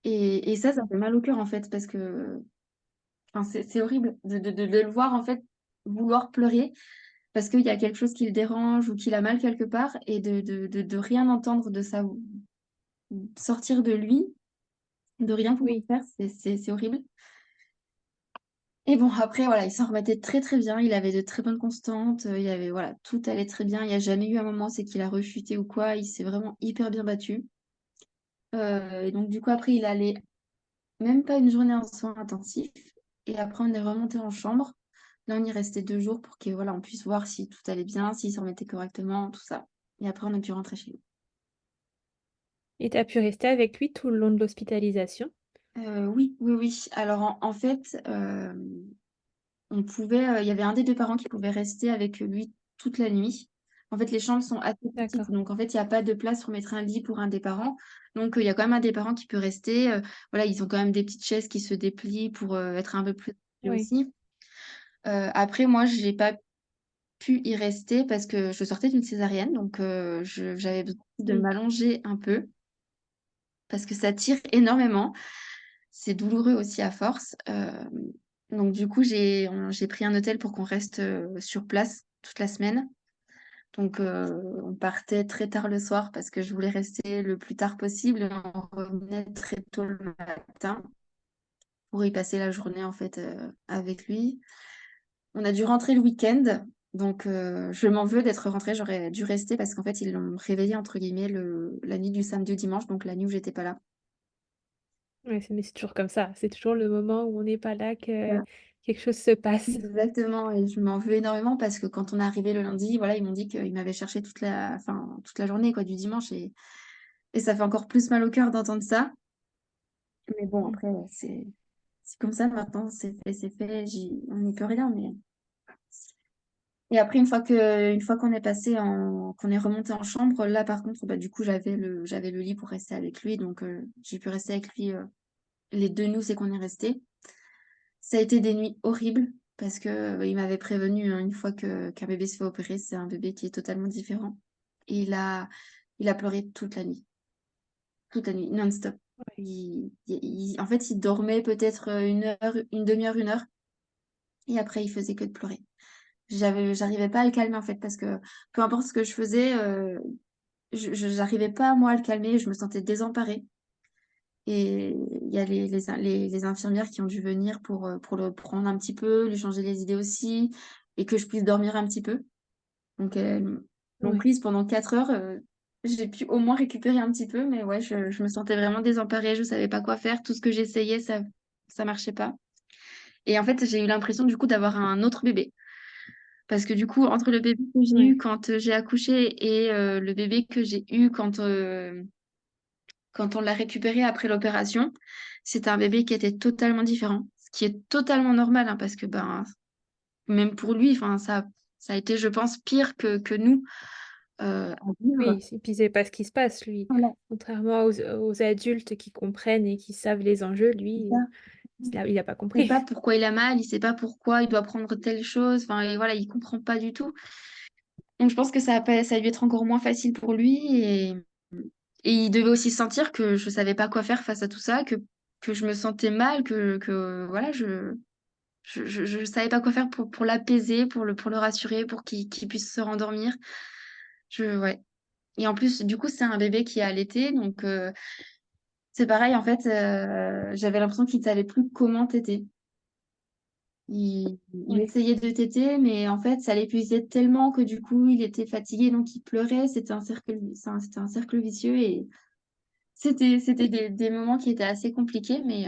Et ça fait mal au cœur, en fait, parce que enfin, c'est horrible de le voir, en fait, vouloir pleurer parce qu'il y a quelque chose qui le dérange ou qu'il a mal quelque part et de rien entendre de ça sortir de lui, de rien pouvoir Oui. faire, c'est horrible. Et bon, après, voilà, il s'en remettait très très bien. Il avait de très bonnes constantes. Il avait, voilà, tout allait très bien. Il n'y a jamais eu un moment, c'est qu'il a rechuté ou quoi. Il s'est vraiment hyper bien battu. Et donc, du coup, après, il allait même pas une journée en soins intensifs. Et après, on est remonté en chambre. Là, on y restait 2 jours pour que, voilà, on puisse voir si tout allait bien, s'il s'en remettait correctement, tout ça. Et après, on a pu rentrer chez nous. Et tu as pu rester avec lui tout le long de l'hospitalisation? Oui, oui, oui. Alors, en fait, on pouvait, il y avait un des deux parents qui pouvait rester avec lui toute la nuit. En fait, les chambres sont assez petites, D'accord. donc en fait, il n'y a pas de place pour mettre un lit pour un des parents. Donc, il y a quand même un des parents qui peut rester. Voilà, ils ont quand même des petites chaises qui se déplient pour être un peu plus Oui. aussi. Après, moi, j'ai pas pu y rester parce que je sortais d'une césarienne, donc j'avais besoin de Mm. m'allonger un peu parce que ça tire énormément. C'est douloureux aussi à force. Donc du coup, j'ai pris un hôtel pour qu'on reste sur place toute la semaine. Donc on partait très tard le soir parce que je voulais rester le plus tard possible. Et on revenait très tôt le matin pour y passer la journée en fait avec lui. On a dû rentrer le week-end. Donc je m'en veux d'être rentrée. J'aurais dû rester parce qu'en fait, ils l'ont réveillé entre guillemets la nuit du samedi au dimanche, donc la nuit où j'étais pas là. Ouais, mais c'est toujours comme ça. C'est toujours le moment où on n'est pas là que quelque chose se passe. Exactement, et je m'en veux énormément parce que quand on est arrivé le lundi, voilà, ils m'ont dit qu'ils m'avaient cherché toute la journée quoi, du dimanche et ça fait encore plus mal au cœur d'entendre ça. Mais bon, Mm. après, c'est comme ça maintenant, c'est fait, on n'y peut rien. Mais... Et après, une fois qu'on est qu'on est remonté en chambre, là par contre, bah, du coup, j'avais le lit pour rester avec lui, donc j'ai pu rester avec lui les 2 nuits, c'est qu'on est resté. Ça a été des nuits horribles parce que il m'avait prévenu hein, une fois qu'un bébé se fait opérer, c'est un bébé qui est totalement différent. Et il a pleuré toute la nuit, non-stop. Ouais. En fait, il dormait peut-être 1 heure, une demi-heure, 1 heure, et après, il faisait que de pleurer. J'arrivais pas à le calmer en fait parce que peu importe ce que je faisais, j'arrivais pas moi à le calmer, je me sentais désemparée. Et il y a les infirmières qui ont dû venir pour le prendre un petit peu, lui changer les idées aussi, et que je puisse dormir un petit peu. Donc, elles l'ont Ouais. prise pendant 4 heures. J'ai pu au moins récupérer un petit peu, mais ouais, je me sentais vraiment désemparée, je savais pas quoi faire. Tout ce que j'essayais, ça marchait pas. Et en fait, j'ai eu l'impression du coup d'avoir un autre bébé. Parce que du coup, entre le bébé que j'ai eu Ouais. quand j'ai accouché et le bébé que j'ai eu quand on l'a récupéré après l'opération, c'était un bébé qui était totalement différent, ce qui est totalement normal, hein, parce que ben, même pour lui, enfin, ça a été, je pense, pire que nous à vivre. Oui, et puis c'est pas ce qui se passe, lui. Voilà, Contrairement aux adultes qui comprennent et qui savent les enjeux, c'est lui, ça. il a pas Il sait compris. pas pourquoi il a mal, il sait pas pourquoi il doit prendre telle chose, enfin, et voilà, il comprend pas du tout. Donc je pense que ça a dû être encore moins facile pour lui et il devait aussi sentir que je savais pas quoi faire face à tout ça, que je me sentais mal, que voilà, je savais pas quoi faire pour l'apaiser, pour le rassurer, pour qu'il puisse se rendormir. Ouais. Et en plus, du coup, c'est un bébé qui est allaité, donc c'est pareil, en fait, j'avais l'impression qu'il savait plus comment téter. Il Ouais. essayait de téter, mais en fait, ça l'épuisait tellement que du coup, il était fatigué, donc il pleurait. C'était un cercle vicieux et c'était des moments qui étaient assez compliqués, mais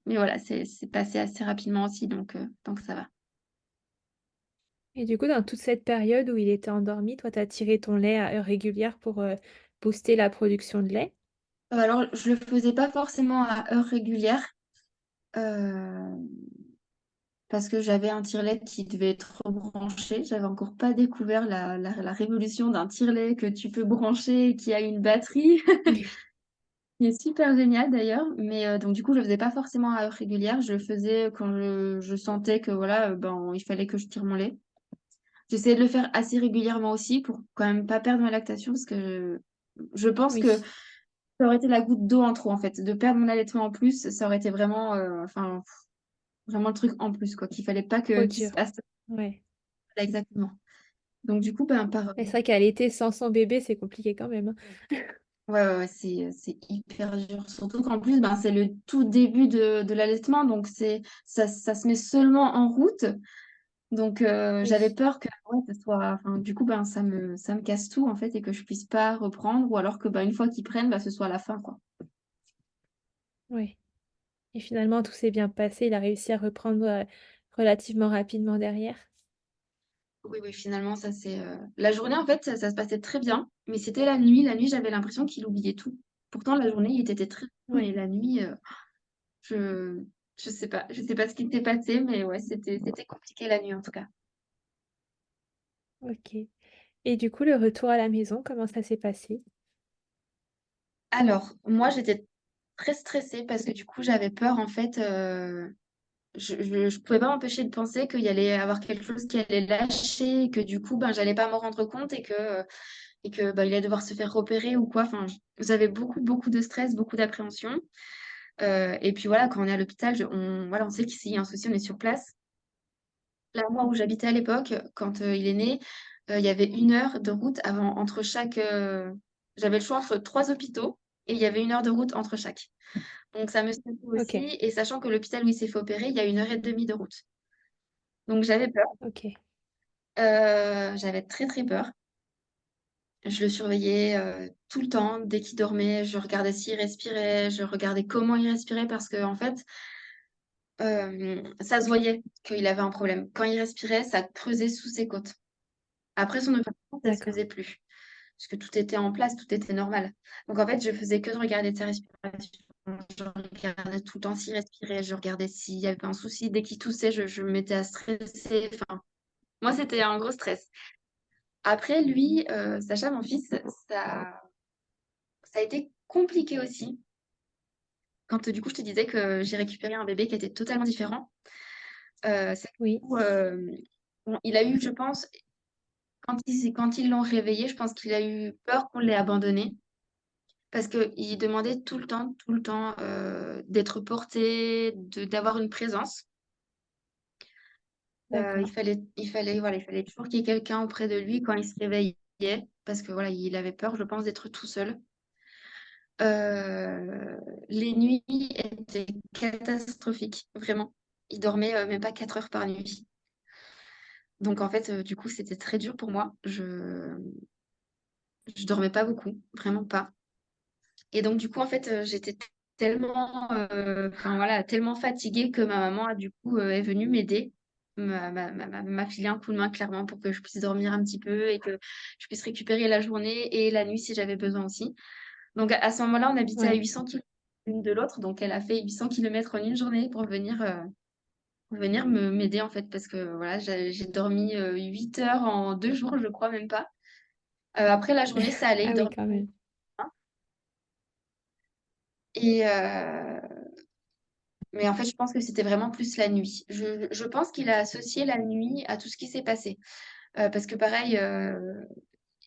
voilà, c'est passé assez rapidement aussi, donc ça va. Et du coup, dans toute cette période où il était endormi, toi, tu as tiré ton lait à heure régulière pour booster la production de lait. Alors, je le faisais pas forcément à heure régulière euh, parce que j'avais un tire-lait qui devait être branché. J'avais encore pas découvert la révolution d'un tire-lait que tu peux brancher et qui a une batterie, qui est super génial d'ailleurs. Mais donc, du coup, je le faisais pas forcément à heure régulière. Je le faisais quand je sentais que voilà, ben, il fallait que je tire mon lait. J'essayais de le faire assez régulièrement aussi pour quand même pas perdre ma lactation parce que je pense que Oui, ça aurait été la goutte d'eau en trop en fait. De perdre mon allaitement en plus, ça aurait été vraiment, enfin, vraiment le truc en plus quoi, qu'il fallait pas trop qu'il se dur. passe Ouais. voilà, exactement. Donc du coup, ben, Et c'est vrai qu'allaiter sans son bébé, c'est compliqué quand même, hein. ouais, ouais, ouais, c'est hyper dur. Surtout qu'en plus, ben, c'est le tout début de l'allaitement, donc ça se met seulement en route. Donc j'avais Oui, peur que ouais, ça soit, enfin, du coup, ben, ça me casse tout en fait et que je puisse pas reprendre, ou alors que ben, une fois qu'ils prennent, ben, ce soit la fin, quoi. oui. Et finalement, tout s'est bien passé. Il a réussi à reprendre relativement rapidement derrière. Oui, oui, finalement, ça c'est. La journée, en fait, ça se passait très bien, mais c'était la nuit. La nuit, j'avais l'impression qu'il oubliait tout. Pourtant, la journée, il était très bon, mais Ouais, la nuit, je je sais pas ce qui s'est passé, mais ouais, c'était compliqué la nuit en tout cas. ok. Et du coup, le retour à la maison, comment ça s'est passé? Alors, moi, j'étais très stressée parce que du coup, j'avais peur en fait. Je pouvais pas m'empêcher de penser qu'il y allait avoir quelque chose qui allait lâcher, et que du coup, ben, j'allais pas m'en rendre compte et que ben, il allait devoir se faire repérer ou quoi. Enfin, j'avais beaucoup, beaucoup de stress, beaucoup d'appréhension. Et puis voilà, quand on est à l'hôpital, voilà, on sait que s'il y a un souci, on est sur place. Là, moi, où j'habitais à l'époque, quand il est né, il y avait 1 heure de route avant, entre chaque. J'avais le choix entre 3 hôpitaux et il y avait 1 heure de route entre chaque. Donc ça me stressait Ok, aussi. Et sachant que l'hôpital où il s'est fait opérer, il y a 1 heure et demie de route. Donc j'avais peur. ok, J'avais très très peur. Je le surveillais tout le temps. Dès qu'il dormait, je regardais s'il respirait, je regardais comment il respirait parce que en fait, ça se voyait qu'il avait un problème. Quand il respirait, ça creusait sous ses côtes. Après son opération, ça se d'accord. faisait plus. Parce que tout était en place, tout était normal. Donc en fait, je faisais que de regarder sa respiration. Je regardais tout le temps s'il respirait, je regardais s'il y avait pas un souci. Dès qu'il toussait, je me mettais à stresser. Enfin, moi, c'était un gros stress. Après, lui, Sacha, mon fils, ça a été compliqué aussi. Quand du coup, je te disais que j'ai récupéré un bébé qui était totalement différent. C'est que, du Oui, coup, bon, il a eu, je pense, quand ils l'ont réveillé, je pense qu'il a eu peur qu'on l'ait abandonné. Parce qu'il demandait tout le temps d'être porté, d'avoir une présence. d'accord. Voilà, il fallait toujours qu'il y ait quelqu'un auprès de lui quand il se réveillait, parce que voilà, il avait peur, je pense, d'être tout seul. Euh, les nuits étaient catastrophiques, vraiment. Il dormait même pas 4 heures par nuit. Donc en fait, du coup, c'était très dur pour moi. Je dormais pas beaucoup, vraiment pas. Et donc, du coup, en fait, j'étais tellement, enfin, voilà, tellement fatiguée que ma maman, du coup, est venue m'aider, m'a filé un coup de main, clairement, pour que je puisse dormir un petit peu et que je puisse récupérer la journée et la nuit si j'avais besoin aussi. Donc, à ce moment-là, on habitait à Ouais, 800 km l'une de l'autre. Donc, elle a fait 800 km en une journée pour venir m'aider, en fait, parce que, voilà, j'ai dormi 8 heures en 2 jours, je crois même pas. Après, la journée, ça allait, ah il oui, dormait. quand même. Et, mais en fait, je pense que c'était vraiment plus la nuit. Je pense qu'il a associé la nuit à tout ce qui s'est passé. Parce que pareil,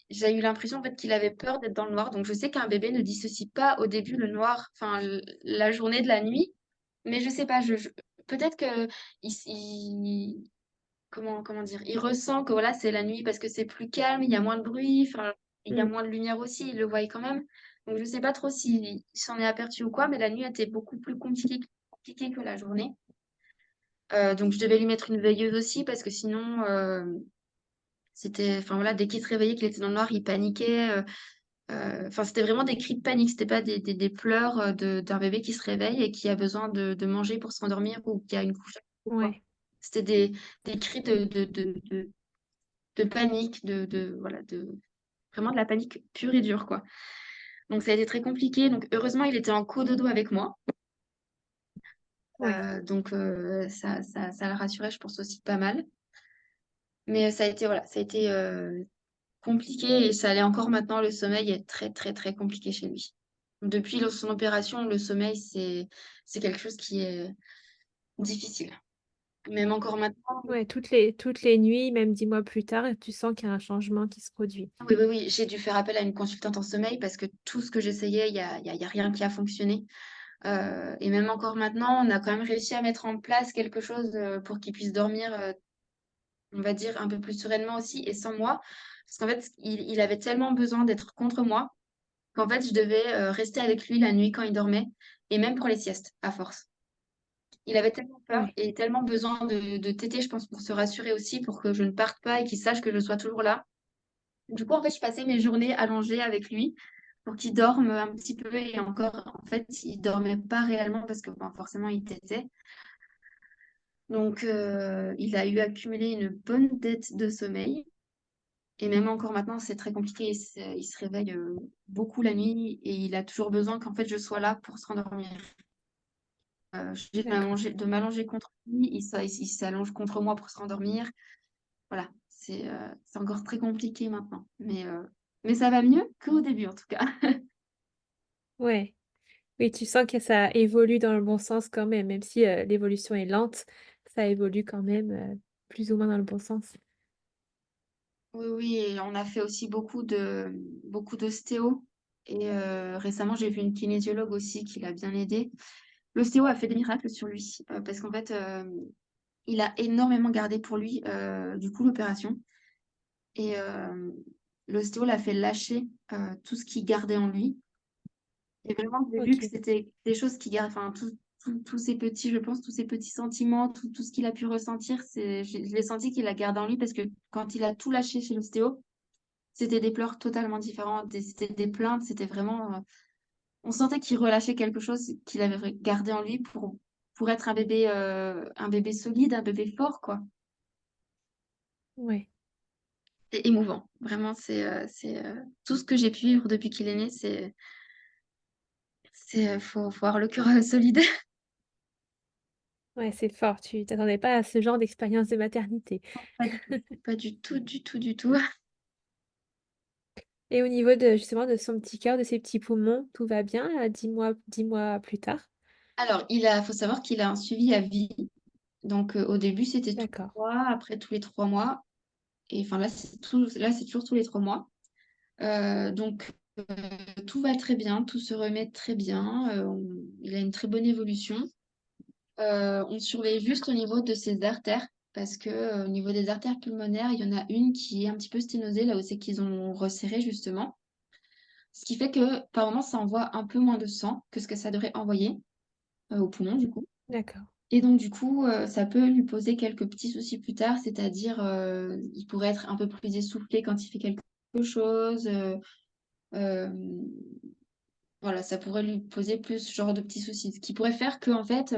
j'ai eu l'impression en fait qu'il avait peur d'être dans le noir. Donc je sais qu'un bébé ne dissocie pas au début le noir, enfin la journée de la nuit. Mais je sais pas, peut-être que comment dire, il ressent que voilà, c'est la nuit parce que c'est plus calme, il y a moins de bruit, enfin, il y a Mm. moins de lumière aussi, il le voit quand même. Donc je sais pas trop s'il s'en est aperçu ou quoi, mais la nuit était beaucoup plus compliquée que la journée. Donc je devais lui mettre une veilleuse aussi parce que sinon c'était, enfin voilà, dès qu'il se réveillait, qu'il était dans le noir, il paniquait. Enfin, c'était vraiment des cris de panique, c'était pas des pleurs d'un bébé qui se réveille et qui a besoin de manger pour s'endormir ou qui a une couche ou quoi. Ouais, C'était des cris de panique, voilà, vraiment de la panique pure et dure, quoi. Donc ça a été très compliqué. Donc heureusement, il était en cododo avec moi. ouais, Donc ça le rassurait, je pense aussi pas mal. Mais ça a été, voilà, ça a été compliqué et ça allait encore maintenant. Le sommeil est très, très, très compliqué chez lui. Depuis son opération, le sommeil, c'est quelque chose qui est difficile. Même encore maintenant. Ouais, toutes les nuits, même 10 mois plus tard, tu sens qu'il y a un changement qui se produit. Oui, oui, oui, j'ai dû faire appel à une consultante en sommeil parce que tout ce que j'essayais, il y a rien qui a fonctionné. Et même encore maintenant, on a quand même réussi à mettre en place quelque chose pour qu'il puisse dormir, on va dire, un peu plus sereinement aussi et sans moi. Parce qu'en fait, il avait tellement besoin d'être contre moi qu'en fait, je devais rester avec lui la nuit quand il dormait et même pour les siestes, à force. Il avait tellement peur Ouais, et tellement besoin de téter, je pense, pour se rassurer aussi, pour que je ne parte pas et qu'il sache que je sois toujours là. Du coup, en fait, je passais mes journées allongées avec lui pour qu'il dorme un petit peu et encore, en fait, il dormait pas réellement parce que bon, forcément, il tétait. Donc, il a eu accumulé une bonne dette de sommeil. Et même encore maintenant, c'est très compliqué. Il se réveille beaucoup la nuit et il a toujours besoin qu'en fait, je sois là pour se rendormir. Je suis obligée d'accord. de m'allonger contre lui, il s'allonge contre moi pour se rendormir. Voilà, c'est encore très compliqué maintenant. Mais ça va mieux qu'au début, en tout cas. Ouais. Oui, tu sens que ça évolue dans le bon sens quand même, même si l'évolution est lente, ça évolue quand même plus ou moins dans le bon sens. Oui, oui, et on a fait aussi beaucoup d'ostéo. Et récemment, j'ai vu une kinésiologue aussi qui l'a bien aidé. L'ostéo a fait des miracles sur lui parce qu'en fait, il a énormément gardé pour lui, du coup, l'opération. Et l'ostéo l'a fait lâcher tout ce qu'il gardait en lui. Et vraiment, j'ai vu que Ok, c'était des choses qui gardent, enfin, tous ces petits, je pense, tous ces petits sentiments, tout ce qu'il a pu ressentir, je l'ai senti qu'il a gardé en lui parce que quand il a tout lâché chez l'ostéo, c'était des pleurs totalement différentes, c'était des plaintes, c'était vraiment. On sentait qu'il relâchait quelque chose qu'il avait gardé en lui pour être un bébé solide, un bébé fort, quoi. ouais. C'est émouvant. Vraiment, tout ce que j'ai pu vivre depuis qu'il est né, faut avoir le cœur solide. Ouais, c'est fort. Tu t'attendais pas à ce genre d'expérience de maternité. Pas du tout, pas du tout, du tout, du tout. Et au niveau de justement de son petit cœur, de ses petits poumons, tout va bien 10 mois plus tard? Alors, faut savoir qu'il a un suivi à vie. Donc, au début, c'était tous les D'accord. mois, après tous les 3 mois. Et enfin, là, c'est toujours tous les 3 mois. Donc, tout va très bien, tout se remet très bien. Il a une très bonne évolution. On surveille juste au niveau de ses artères, parce que au niveau des artères pulmonaires, il y en a une qui est un petit peu sténosée, là où c'est qu'ils ont resserré justement. Ce qui fait que par moment, ça envoie un peu moins de sang que ce que ça devrait envoyer au poumon, du coup. D'accord. Et donc, du coup, ça peut lui poser quelques petits soucis plus tard, c'est-à-dire il pourrait être un peu plus essoufflé quand il fait quelque chose. Euh, voilà, ça pourrait lui poser plus ce genre de petits soucis. Ce qui pourrait faire qu'en fait,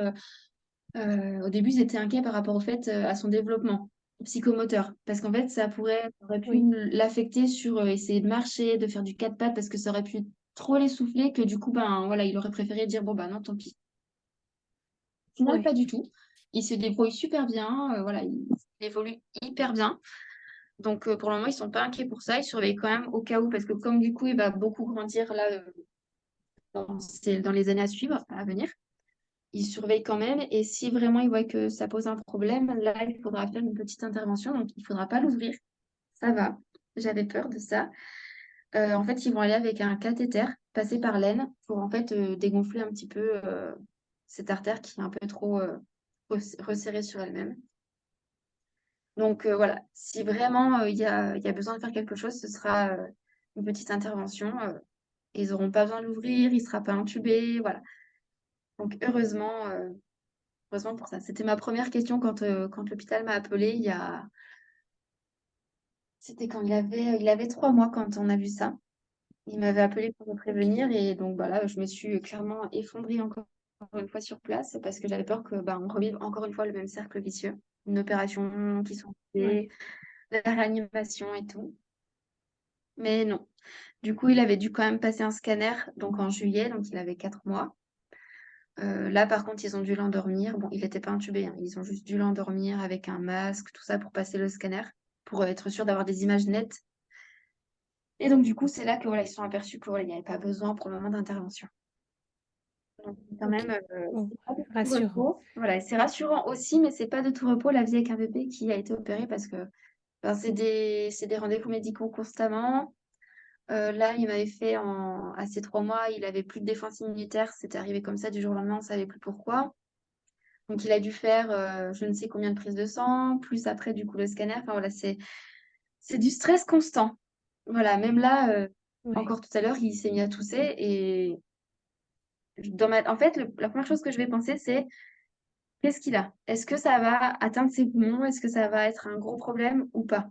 au début, ils étaient inquiets par rapport au fait à son développement psychomoteur. Parce qu'en fait, ça aurait pu Oui, l'affecter sur essayer de marcher, de faire du quatre pattes, parce que ça aurait pu trop l'essouffler, que du coup, ben voilà, il aurait préféré dire bon, bah non, tant pis. Au final, ouais. pas du tout. Il se débrouille super bien, voilà, il évolue hyper bien. Donc pour le moment, ils sont pas inquiets pour ça. Ils surveillent quand même au cas où, parce que comme du coup, il va beaucoup grandir là dans les années à suivre, à venir. Ils surveillent quand même. Et si vraiment ils voient que ça pose un problème, là, il faudra faire une petite intervention. Donc, il ne faudra pas l'ouvrir. Ça va. J'avais peur de ça. En fait, ils vont aller avec un cathéter, passer par l'aine, pour en fait dégonfler un petit peu cette artère qui est un peu trop resserrée sur elle-même. Donc, voilà. Si vraiment il y a besoin de faire quelque chose, ce sera une petite intervention. Ils n'auront pas besoin de l'ouvrir, il ne sera pas intubé. Voilà. Donc, heureusement pour ça. C'était ma première question quand l'hôpital m'a appelée c'était quand il avait 3 mois quand on a vu ça. Il m'avait appelé pour me Ok. prévenir et donc voilà, je me suis clairement effondrée encore une fois sur place parce que j'avais peur que on revive encore une fois le même cercle vicieux. Une opération qui sont fait, Ouais. la réanimation et tout. Mais non. Du coup, il avait dû quand même passer un scanner donc en juillet, donc il avait 4 mois. Là, par contre, ils ont dû l'endormir. Bon, il n'était pas intubé, hein. Ils ont juste dû l'endormir avec un masque, tout ça pour passer le scanner, pour être sûr d'avoir des images nettes. Et donc, du coup, c'est là que voilà, ils se sont aperçus qu'il n'y avait pas besoin pour le moment d'intervention. Quand Ok. même, Bon, c'est pas de tout rassurant. repos. Voilà, et c'est rassurant aussi, mais c'est pas de tout repos la vie avec un bébé qui a été opéré parce que ben, c'est des rendez-vous médicaux constamment. Là, il m'avait fait à ces 3 mois, il avait plus de défense immunitaire. C'était arrivé comme ça du jour au lendemain, on savait plus pourquoi. Donc, il a dû faire je ne sais combien de prises de sang, plus après, du coup, le scanner. Enfin, voilà, c'est du stress constant. Voilà, même là, Ouais, encore tout à l'heure, il s'est mis à tousser et en fait, la première chose que je vais penser, c'est qu'est-ce qu'il a? Est-ce que ça va atteindre ses poumons? Est-ce que ça va être un gros problème ou pas?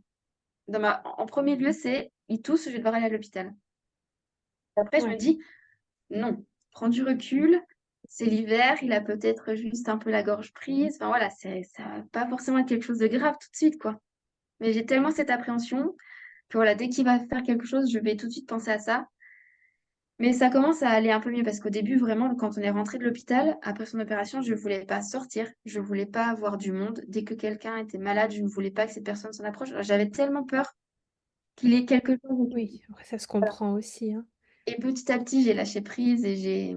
En premier lieu, c'est il tousse, je vais devoir aller à l'hôpital. Après, je me ouais, dis non, prends du recul. C'est l'hiver, il a peut-être juste un peu la gorge prise. Enfin voilà, ça va pas forcément être quelque chose de grave tout de suite, quoi. Mais j'ai tellement cette appréhension que voilà, dès qu'il va faire quelque chose, je vais tout de suite penser à ça. Mais ça commence à aller un peu mieux parce qu'au début, vraiment, quand on est rentré de l'hôpital, après son opération, je voulais pas sortir, je voulais pas voir du monde. Dès que quelqu'un était malade, je ne voulais pas que cette personne s'en approche. J'avais tellement peur qu'il ait quelque chose. oui. Après, ça se Voilà. comprend aussi, hein. Et petit à petit, j'ai lâché prise et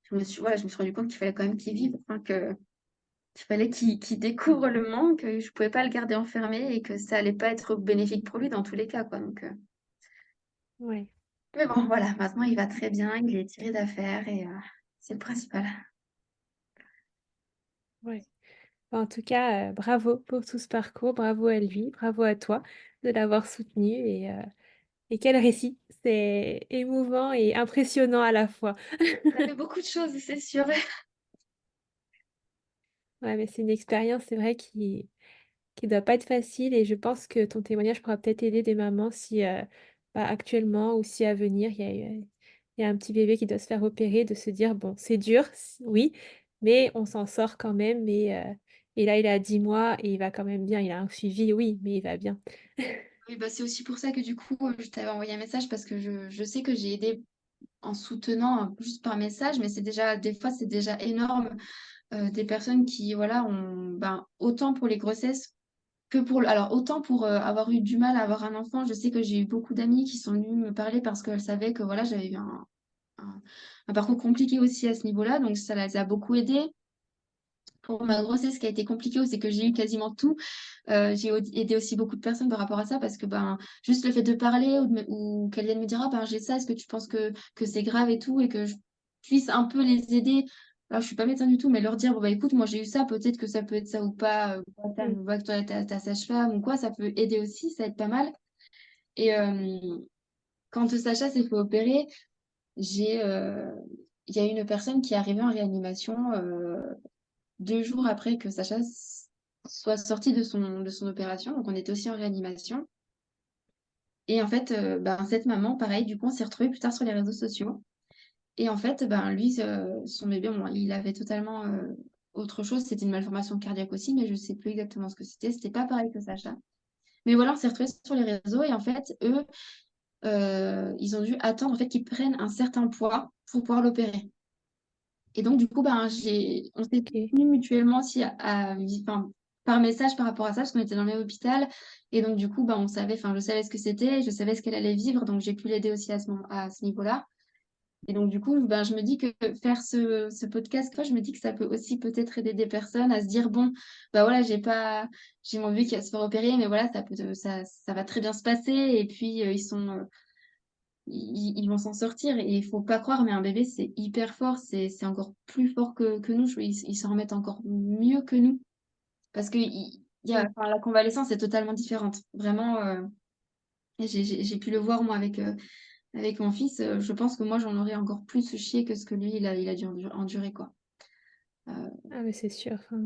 je me suis rendu compte qu'il fallait quand même qu'il vive, enfin, qu'il fallait qu'il découvre le monde, que je pouvais pas le garder enfermé et que ça allait pas être bénéfique pour lui dans tous les cas, quoi. Donc, Ouais, mais bon, voilà, maintenant il va très bien, il est tiré d'affaire et c'est le principal. ouais. En tout cas, bravo pour tout ce parcours, bravo à lui, bravo à toi de l'avoir soutenu et quel récit! C'est émouvant et impressionnant à la fois. Ça fait beaucoup de choses, c'est sûr. Ouais, mais c'est une expérience, c'est vrai, qui doit pas être facile et je pense que ton témoignage pourra peut-être aider des mamans si, bah, actuellement ou si à venir, il y a un petit bébé qui doit se faire opérer, de se dire: «Bon, c'est dur, oui, mais on s'en sort quand même» et là, il a 10 mois et il va quand même bien. Il a un suivi, oui, mais il va bien. Oui, bah, c'est aussi pour ça que du coup, je t'avais envoyé un message parce que je sais que j'ai aidé en soutenant juste par message, mais des fois, c'est déjà énorme. Des personnes qui, voilà, ont, ben, autant pour les grossesses alors, autant pour avoir eu du mal à avoir un enfant, je sais que j'ai eu beaucoup d'amis qui sont venus me parler parce qu'elles savaient que voilà, j'avais eu un- un parcours compliqué aussi à ce niveau-là, donc ça les a beaucoup aidés. Pour ma grossesse, ce qui a été compliqué, c'est que j'ai eu quasiment tout. Aidé aussi beaucoup de personnes par rapport à ça parce que ben, juste le fait de parler ou qu'elles viennent me dire, ah ben j'ai ça, est-ce que tu penses que c'est grave et tout, et que je puisse un peu les aider. Alors, je suis pas médecin du tout, mais leur dire, bon, bah écoute, moi j'ai eu ça, peut-être que ça peut être ça ou pas, Mmh. on voit que toi, ta sage-femme ou quoi, ça peut aider aussi, ça aide pas mal. Et quand Sacha s'est fait opérer, j'ai, euh, il y a une personne qui est arrivée en réanimation 2 jours après que Sacha soit sorti de son opération. Donc, on était aussi en réanimation. Et en fait, ben, cette maman, pareil, du coup, on s'est retrouvés plus tard sur les réseaux sociaux. Et en fait, ben, lui, son bébé, bon, il avait totalement autre chose. C'était une malformation cardiaque aussi, mais je sais plus exactement ce que c'était. C'était pas pareil que Sacha. Mais voilà, on s'est retrouvés sur les réseaux et en fait, eux, ils ont dû attendre en fait qu'ils prennent un certain poids pour pouvoir l'opérer. Et donc, du coup, ben, on s'est OK. soutenus mutuellement aussi enfin, par message par rapport à ça, parce qu'on était dans le même hôpital. Et donc, du coup, ben, enfin, je savais ce que c'était, je savais ce qu'elle allait vivre, donc j'ai pu l'aider aussi à ce niveau-là. Et donc, du coup, ben, je me dis que faire ce podcast, quoi, je me dis que ça peut aussi peut-être aider des personnes à se dire, bon, bah voilà, j'ai mon bébé qui va se faire opérer, mais voilà, ça va très bien se passer. Et puis, ils vont s'en sortir. Et il faut pas croire, mais un bébé, c'est hyper fort. C'est encore plus fort que nous. Ils s'en remettent encore mieux que nous. Parce que Mmh. enfin, la convalescence est totalement différente. Vraiment, j'ai pu le voir, moi, avec mon fils. Je pense que moi, j'en aurais encore plus chié que ce que lui, il a dû endurer, quoi. Euh, Ah mais c'est sûr, enfin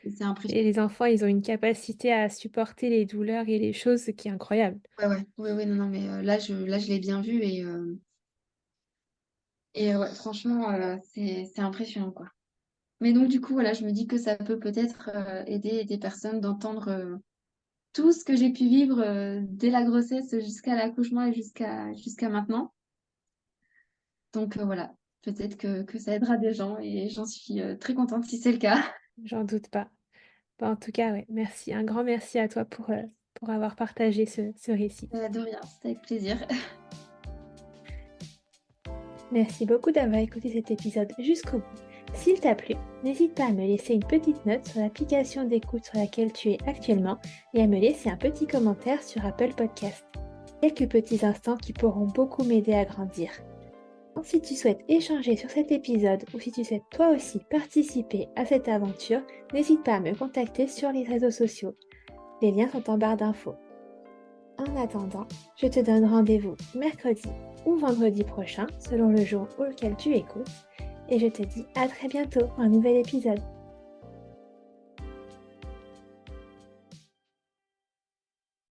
c'est impressionnant. et les enfants, ils ont une capacité à supporter les douleurs et les choses qui est incroyable. Ouais, ouais, ouais, ouais, non, non, mais là, je l'ai bien vu. Et ouais, franchement, c'est impressionnant, quoi. Mais donc, du coup, voilà, je me dis que ça peut peut-être aider des personnes d'entendre tout ce que j'ai pu vivre dès la grossesse jusqu'à l'accouchement et jusqu'à maintenant. Donc, voilà, peut-être que ça aidera des gens et j'en suis très contente si c'est le cas. J'en doute pas. Bah, en tout cas, ouais, merci. Un grand merci à toi pour avoir partagé ce récit. De rien, c'était avec plaisir. Merci beaucoup d'avoir écouté cet épisode jusqu'au bout. S'il t'a plu, n'hésite pas à me laisser une petite note sur l'application d'écoute sur laquelle tu es actuellement et à me laisser un petit commentaire sur Apple Podcast. Quelques petits instants qui pourront beaucoup m'aider à grandir. Si tu souhaites échanger sur cet épisode ou si tu souhaites toi aussi participer à cette aventure, n'hésite pas à me contacter sur les réseaux sociaux. Les liens sont en barre d'infos. En attendant, je te donne rendez-vous mercredi ou vendredi prochain, selon le jour auquel tu écoutes, et je te dis à très bientôt pour un nouvel épisode.